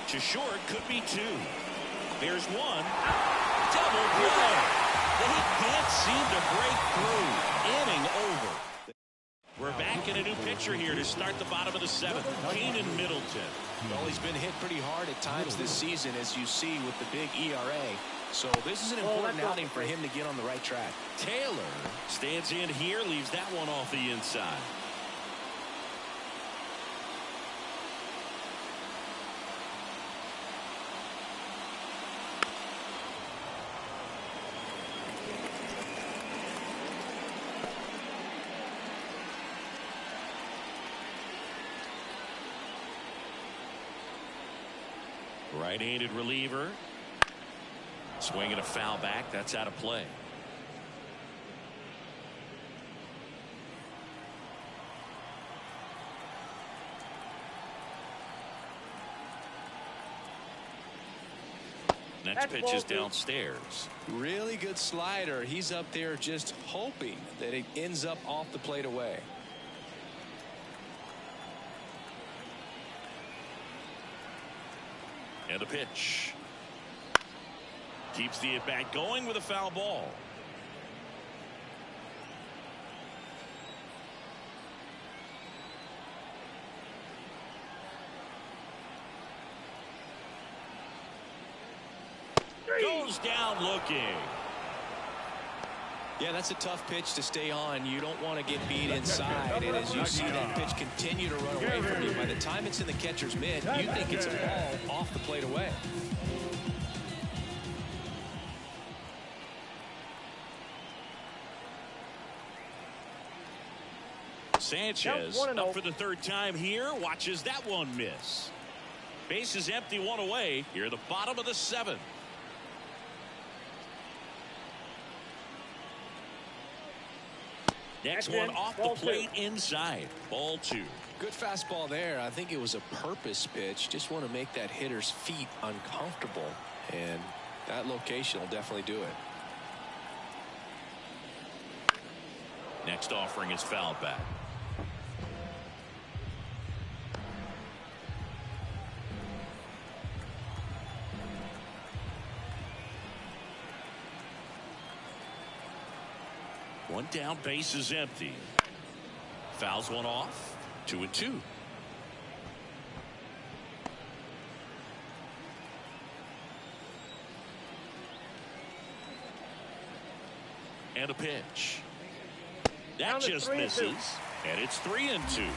To short, could be 2. There's 1. Double play. They can't seem to break through. Inning over. We're back in a new pitcher here to start the bottom of the 7th. Keenan Middleton. Well, he's been hit pretty hard at times this season, as you see with the big ERA. So this is an important outing for him to get on the right track. Taylor stands in here, leaves that one off the inside. Right-handed reliever. Swinging a foul back. That's out of play. Next pitch is downstairs. Really good slider. He's up there just hoping that it ends up off the plate away. And a pitch. Keeps the at-bat going with a foul ball. Goes down looking. Yeah, that's a tough pitch to stay on. You don't want to get beat inside. And as you see that pitch continue to run away from you, by the time it's in the catcher's mitt, you think it's a ball off the plate away. Sanchez up for the third time here. Watches that one miss. Base is empty, one away. Here at the bottom of the seventh. Next one off the plate inside. Ball two. Good fastball there. I think it was a purpose pitch. Just want to make that hitter's feet uncomfortable. And that location will definitely do it. Next offering is fouled back. One down, base is empty. Fouls one off. 2-2. And a pitch. That just misses. And it's 3-2.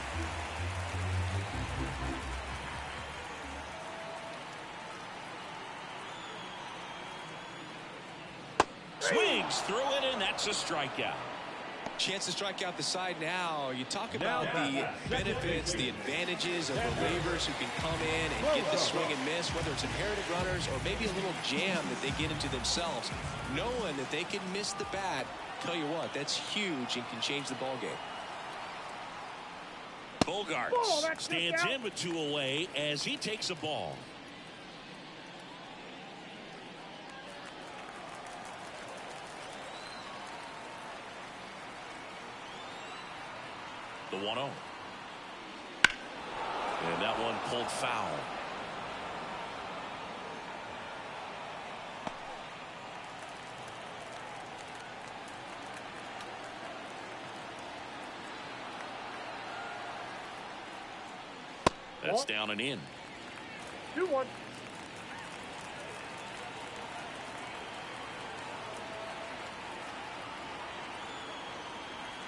Swings through it, and that's a strikeout. Chance to strike out the side now. You talk about the benefits, the advantages of relievers who can come in and get the swing and miss, whether it's inherited runners or maybe a little jam that they get into themselves. Knowing that they can miss the bat, tell you what, that's huge and can change the ball game. Bogarts stands in with two away as he takes a ball. The 1-0. And that one pulled foul. That's down and in. 2-1.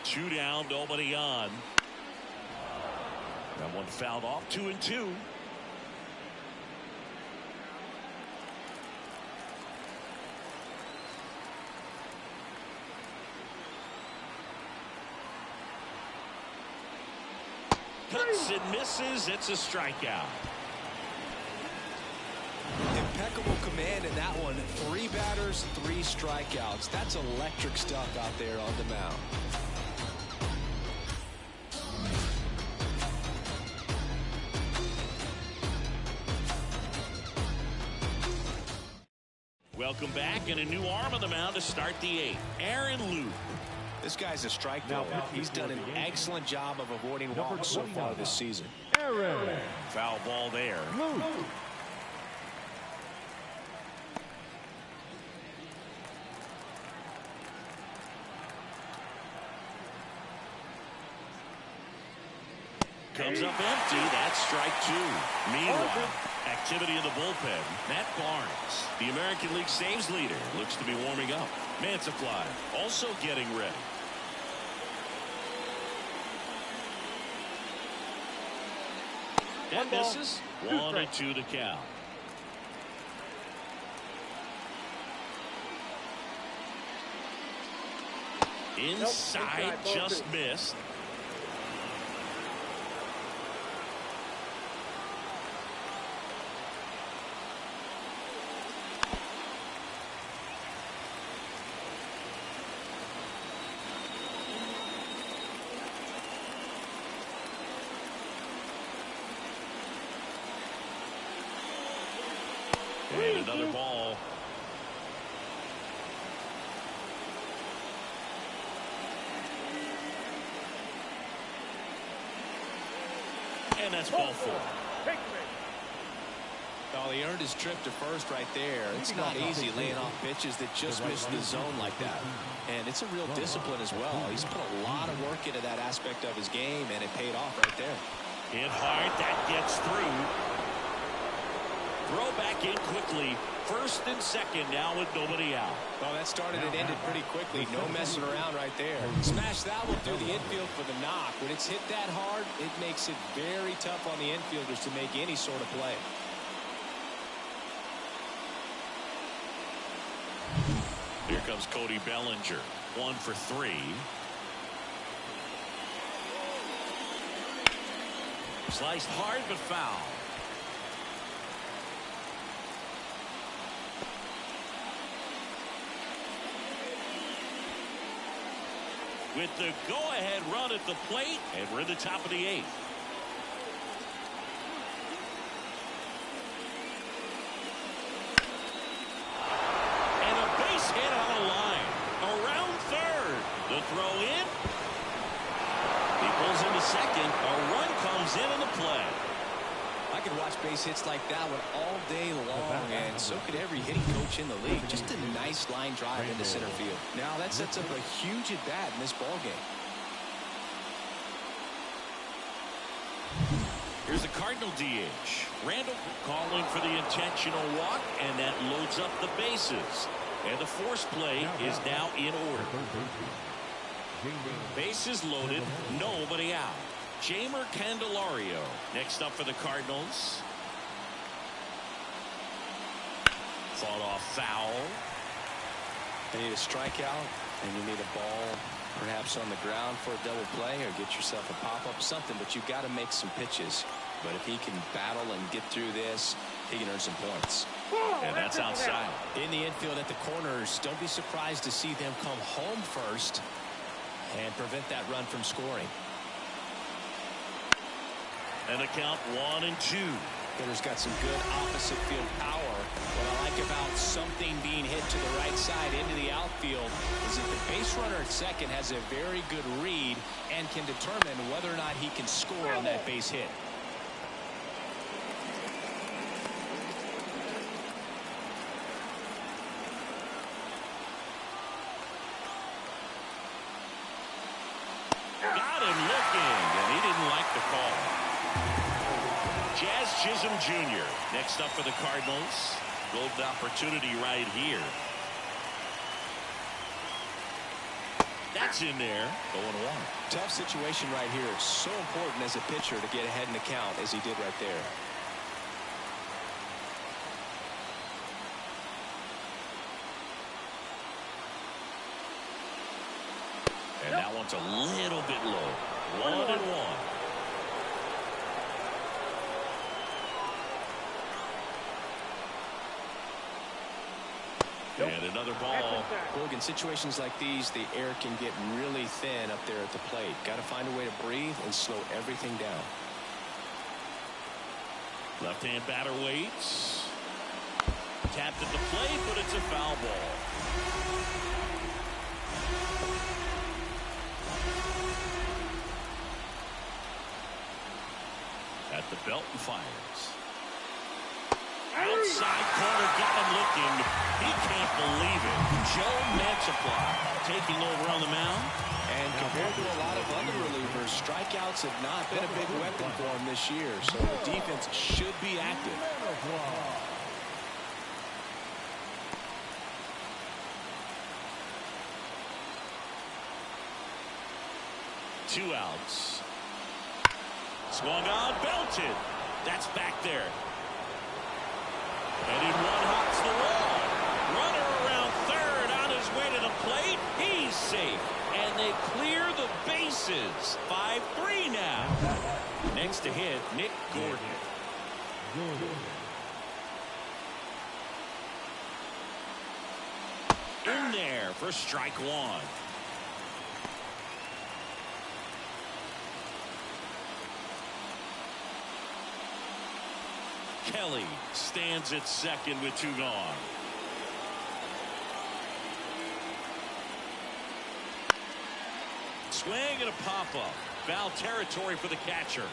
Two down, nobody on. That one fouled off. 2-2. Cuts and misses. It's a strikeout. Impeccable command in that one. 3 batters, 3 strikeouts. That's electric stuff out there on the mound. Welcome back, and a new arm on the mound to start the 8th. Aaron Loop. This guy's a strike thrower. He's done an excellent job of avoiding walks so far this season. Aaron. Foul ball there. Loop. Comes up empty. That's strike 2. Meanwhile, activity in the bullpen. Matt Barnes, the American League saves leader, looks to be warming up. Mantiply also getting ready. That misses. 1-2 to count. Inside, just missed. And another ball. And that's ball 4. Well, he earned his trip to first right there. It's not easy laying off pitches that just miss the zone like that. And it's a real discipline as well. He's put a lot of work into that aspect of his game, and it paid off right there. Hit hard. That gets through. throw back in quickly. First and second now with nobody out. Well, that started and ended pretty quickly. No messing around right there. Smash that one through the infield for the knock. When it's hit that hard, it makes it very tough on the infielders to make any sort of play. Here comes Cody Bellinger. 1 for 3. Sliced hard but foul. With the go-ahead run at the plate, and we're in the top of the 8th. And a base hit on a line. Around third. The throw in. He pulls into second. A run comes in the play. I could watch base hits like that one all day long, and so could every hitting coach in the league. Just a nice line drive into center field. Now that sets up a huge at-bat in this ball game. Here's the Cardinal DH. Randall calling for the intentional walk, and that loads up the bases. And the force play is now in order. Bases loaded, nobody out. Jamer Candelario next up for the Cardinals. Fought off foul. You need a strikeout, and you need a ball perhaps on the ground for a double play, or get yourself a pop-up, something, but you've got to make some pitches. But if he can battle and get through this, he can earn some points. And that's outside. In the infield at the corners, don't be surprised to see them come home first and prevent that run from scoring. And the count 1-2. Hitter's got some good opposite field power. What I like about something being hit to the right side into the outfield is that the base runner at second has a very good read and can determine whether or not he can score on that base hit. Got him looking, and he didn't like the call. Jazz Chisholm Jr. next up for the Cardinals. Golden opportunity right here. That's in there. 0-1. Tough situation right here. So important as a pitcher to get ahead in the count as he did right there. And that one's a little bit low. 1-1. And another ball. Look, in situations like these, the air can get really thin up there at the plate. Got to find a way to breathe and slow everything down. Left-hand batter waits. Tapped at the plate, but it's a foul ball. At the belt and fires. Outside corner, got him looking. He can't believe it. Joe Mantiply taking over on the mound. And compared to a lot of other relievers, strikeouts have not been a big weapon for him this year. So the defense should be active. Two outs. Swung on, belted. That's back there. And he one-hops the wall. Runner around third on his way to the plate. He's safe. And they clear the bases. 5-3 now. Next to hit, Nick Gordon. In there for strike one. Kelly stands at second with two gone. Swing and a pop-up. Foul territory for the catcher.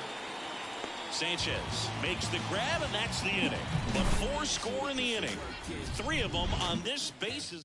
Sanchez makes the grab, and that's the inning. But 4 score in the inning. 3 of them on this basis.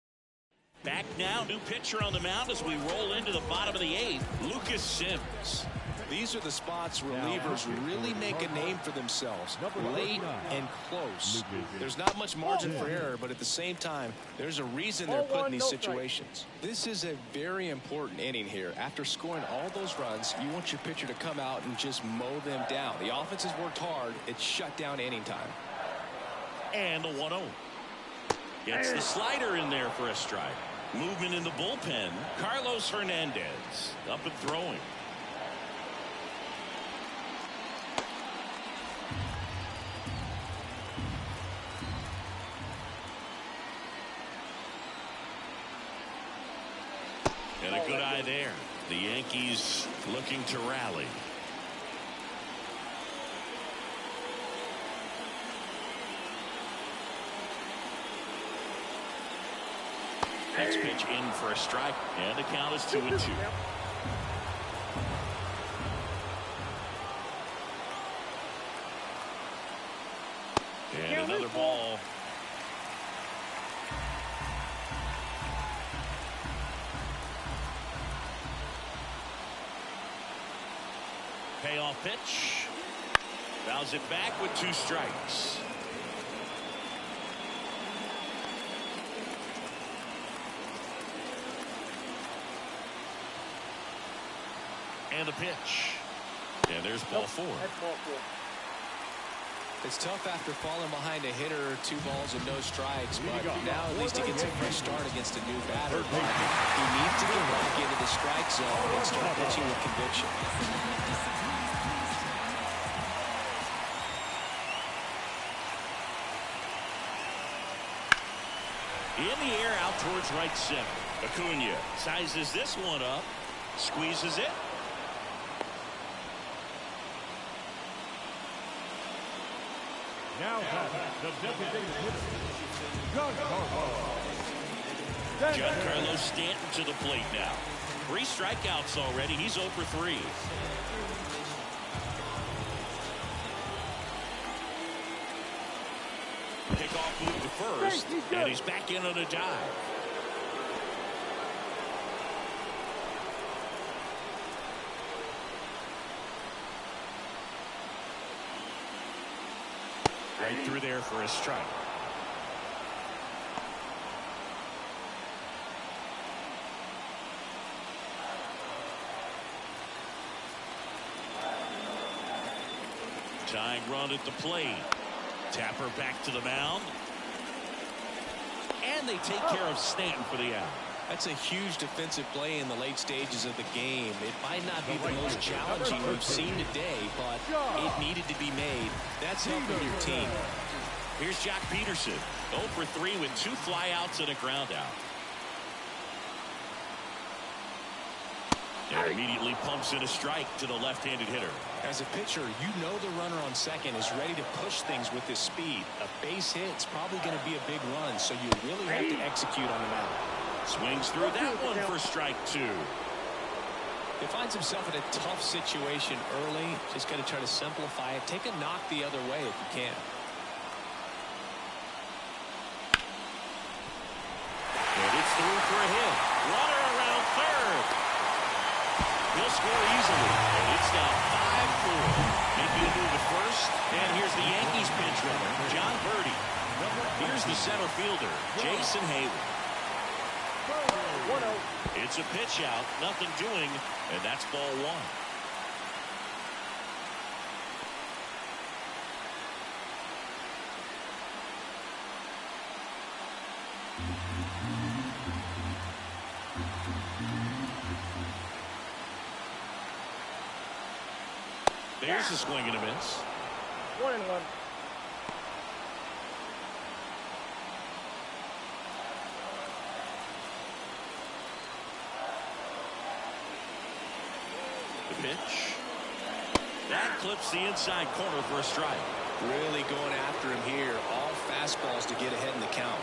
Back now, new pitcher on the mound as we roll into the bottom of the 8th. Lucas Sims. These are the spots relievers really make a name for themselves. Late and close. There's not much margin for error, but at the same time, there's a reason they're put in these situations. This is a very important inning here. After scoring all those runs, you want your pitcher to come out and just mow them down. The offense has worked hard. It's shut down inning time. And the 1-0. Gets the slider in there for a strike. Movement in the bullpen. Carlos Hernandez up and throwing. And a good eye there. The Yankees looking to rally. Next pitch in for a strike, and the count is 2-2. And another ball. Payoff pitch. Fouls it back with 2 strikes. And the pitch. And there's ball 4. That's ball 4. It's tough after falling behind a hitter, 2 balls and no strikes, but now at least he gets a fresh start against a new batter. He needs to get back into the strike zone and start pitching with conviction. In the air out towards right center. Acuna sizes this one up, squeezes it. Now the designated hitter, Giancarlo Stanton to the plate now. 3 strikeouts already. He's 0 for 3. Kickoff move to first, and he's back in on a dive. Right through there for a strike. Tying run at the plate. Tapper back to the mound. And they take care of Stanton for the out. That's a huge defensive play in the late stages of the game. It might not be the most challenging we've seen today, but it needed to be made. That's helping your team. Here's Jock Peterson. 0 for 3 with 2 flyouts and a ground out. And immediately pumps in a strike to the left-handed hitter. As a pitcher, you know the runner on second is ready to push things with his speed. A base hit's probably going to be a big run, so you really have to execute on the mound. Swings through that one for strike 2. He finds himself in a tough situation early. Just got to try to simplify it. Take a knock the other way if you can. And it's through for a hit. Runner around third. He'll score easily. And it's now 5-4. Making a move at first. And here's the Yankees pinch runner, John Birdie. Here's the center fielder, Jason Hayward. 1-0. It's a pitch out, nothing doing, and that's ball 1. There's a swing and a miss. 1-1. The pitch. That clips the inside corner for a strike. Really going after him here. All fastballs to get ahead in the count.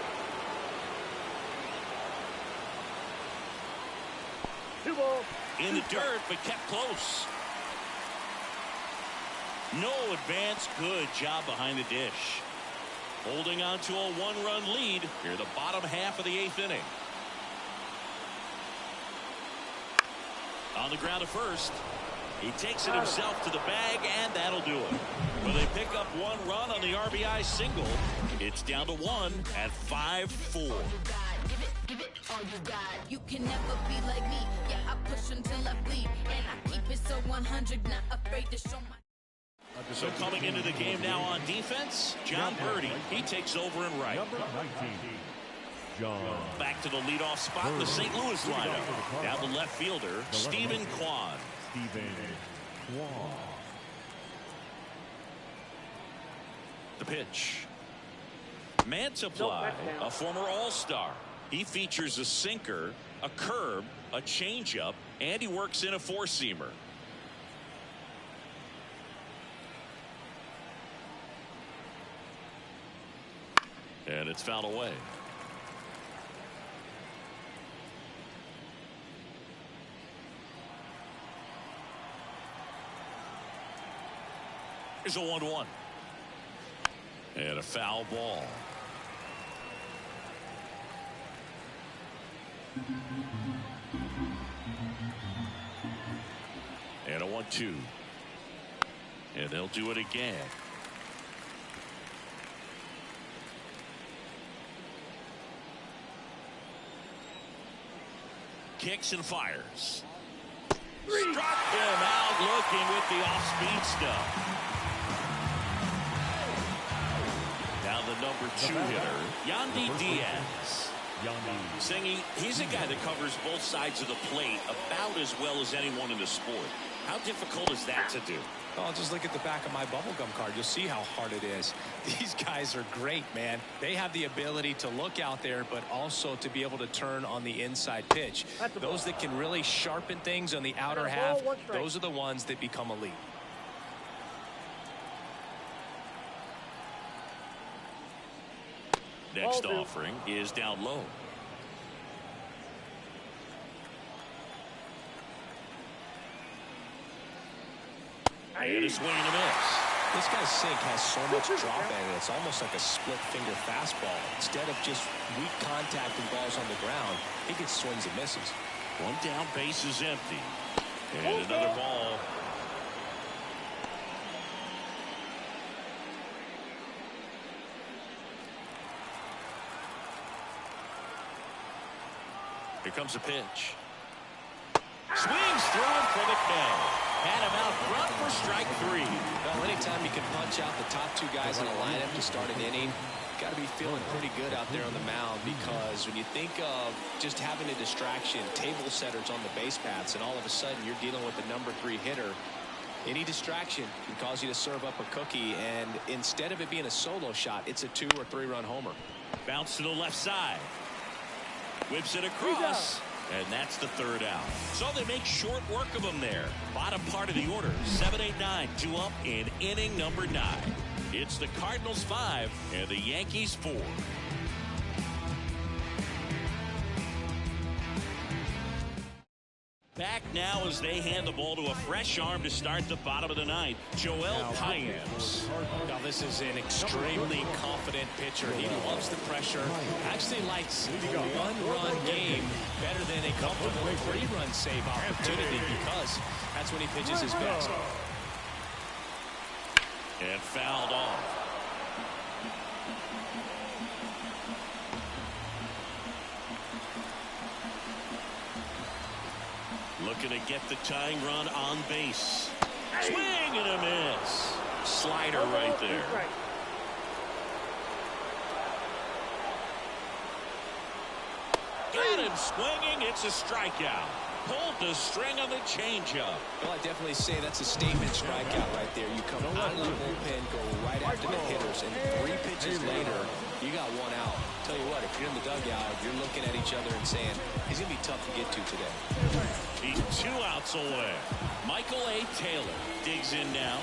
2 balls. In the dirt, but kept close. No advance. Good job behind the dish. Holding on to a 1-run lead here, the bottom half of the 8th inning. On the ground at first. He takes it himself to the bag, and that'll do it. Well, they pick up 1 run on the RBI single. It's down to 1 at 5-4. Give it all you got. You can never be like me. Yeah, I push until I bleed, and I keep it so 100, not afraid to show my. So coming into the game now on defense, John Birdie. He takes over in right. Number 19, John. Back to the leadoff spot in the St. Louis lineup. Now the left fielder, Stephen Kwan. The pitch. Mantiply, a former All-Star. He features a sinker, a curve, a changeup, and he works in a four-seamer. And it's fouled away. Here's a 1-1. And a foul ball. And a 1-2. And they'll do it again. Kicks and fires. Struck him out looking with the off-speed stuff. Now the number 2 hitter, Yandy Diaz. Singy, he's a guy that covers both sides of the plate about as well as anyone in the sport. How difficult is that to do? Oh, just look at the back of my bubblegum card. You'll see how hard it is. These guys are great, man. They have the ability to look out there, but also to be able to turn on the inside pitch. Those that can really sharpen things on the outer half, those are the ones that become elite. Next offering is down low. And a swing and a miss. This guy's sink has so much drop in it. It's almost like a split finger fastball. Instead of just weak contact and balls on the ground, he gets swings and misses. 1 down, base is empty. And another ball. Here comes a pitch. Swings through him for the K. Had him out front for strike 3. Well, anytime you can punch out the top 2 guys in a lineup to start an inning, got to be feeling pretty good out there on the mound, because when you think of just having a distraction, table setters on the base paths, and all of a sudden you're dealing with the number 3 hitter, any distraction can cause you to serve up a cookie, and instead of it being a solo shot, it's a 2 or 3 run homer. Bounce to the left side. Whips it across. And that's the 3rd out. So they make short work of them there. Bottom part of the order. 7, 8, 9. 2 up in inning number 9. It's the Cardinals 5 and the Yankees 4. Back now as they hand the ball to a fresh arm to start the bottom of the 9th. Joel Payams. Now this is an extremely confident pitcher. He loves the pressure. Actually likes a 1-run game better than a comfortable 3-run save opportunity, because that's when he pitches his best. And fouled off. Looking to get the tying run on base. Swing and a miss. Slider right there. Got him swinging. It's a strikeout. Pulled the string on the changeup. Well, I definitely say that's a statement strikeout right there. You come out of the bullpen, go right after the hitters, and 3 pitches later, you got 1 out. Tell you what, if you're in the dugout, you're looking at each other and saying, he's going to be tough to get to today. He's 2 outs away. Michael A. Taylor digs in now.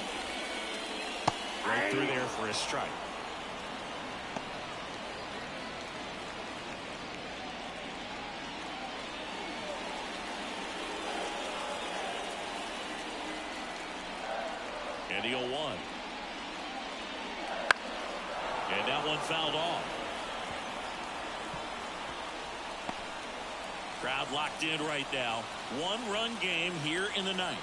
Right through there for a strike. And the 0-1. And that one fouled off. Crowd locked in right now. 1-run game here in the 9th.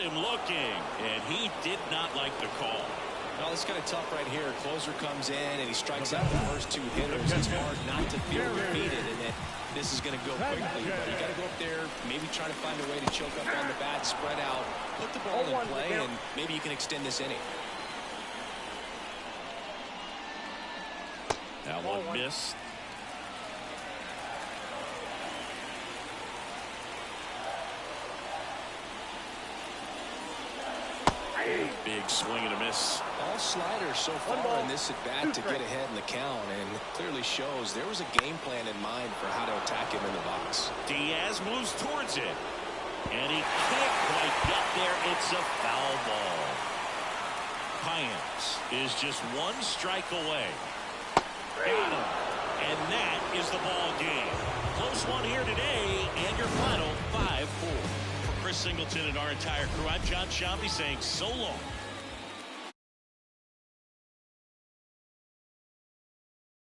him looking, and he did not like the call. Well, it's kind of tough right here. Closer comes in, and he strikes out the first two hitters. It's hard not to feel defeated, and then this is going to go quickly. But you got to go up there, maybe try to find a way to choke up on the bat, spread out, put the ball in play, and maybe you can extend this inning. That one missed. Big swing and a miss. All sliders so far in this at bat to get ahead in the count, and clearly shows there was a game plan in mind for how to attack him in the box. Diaz moves towards it, and he can't quite get there. It's a foul ball. Payams is just one strike away. Got him. And that is the ball game. Close one here today, and your final 5-4. For Chris Singleton and our entire crew, I'm John Shambi saying so long.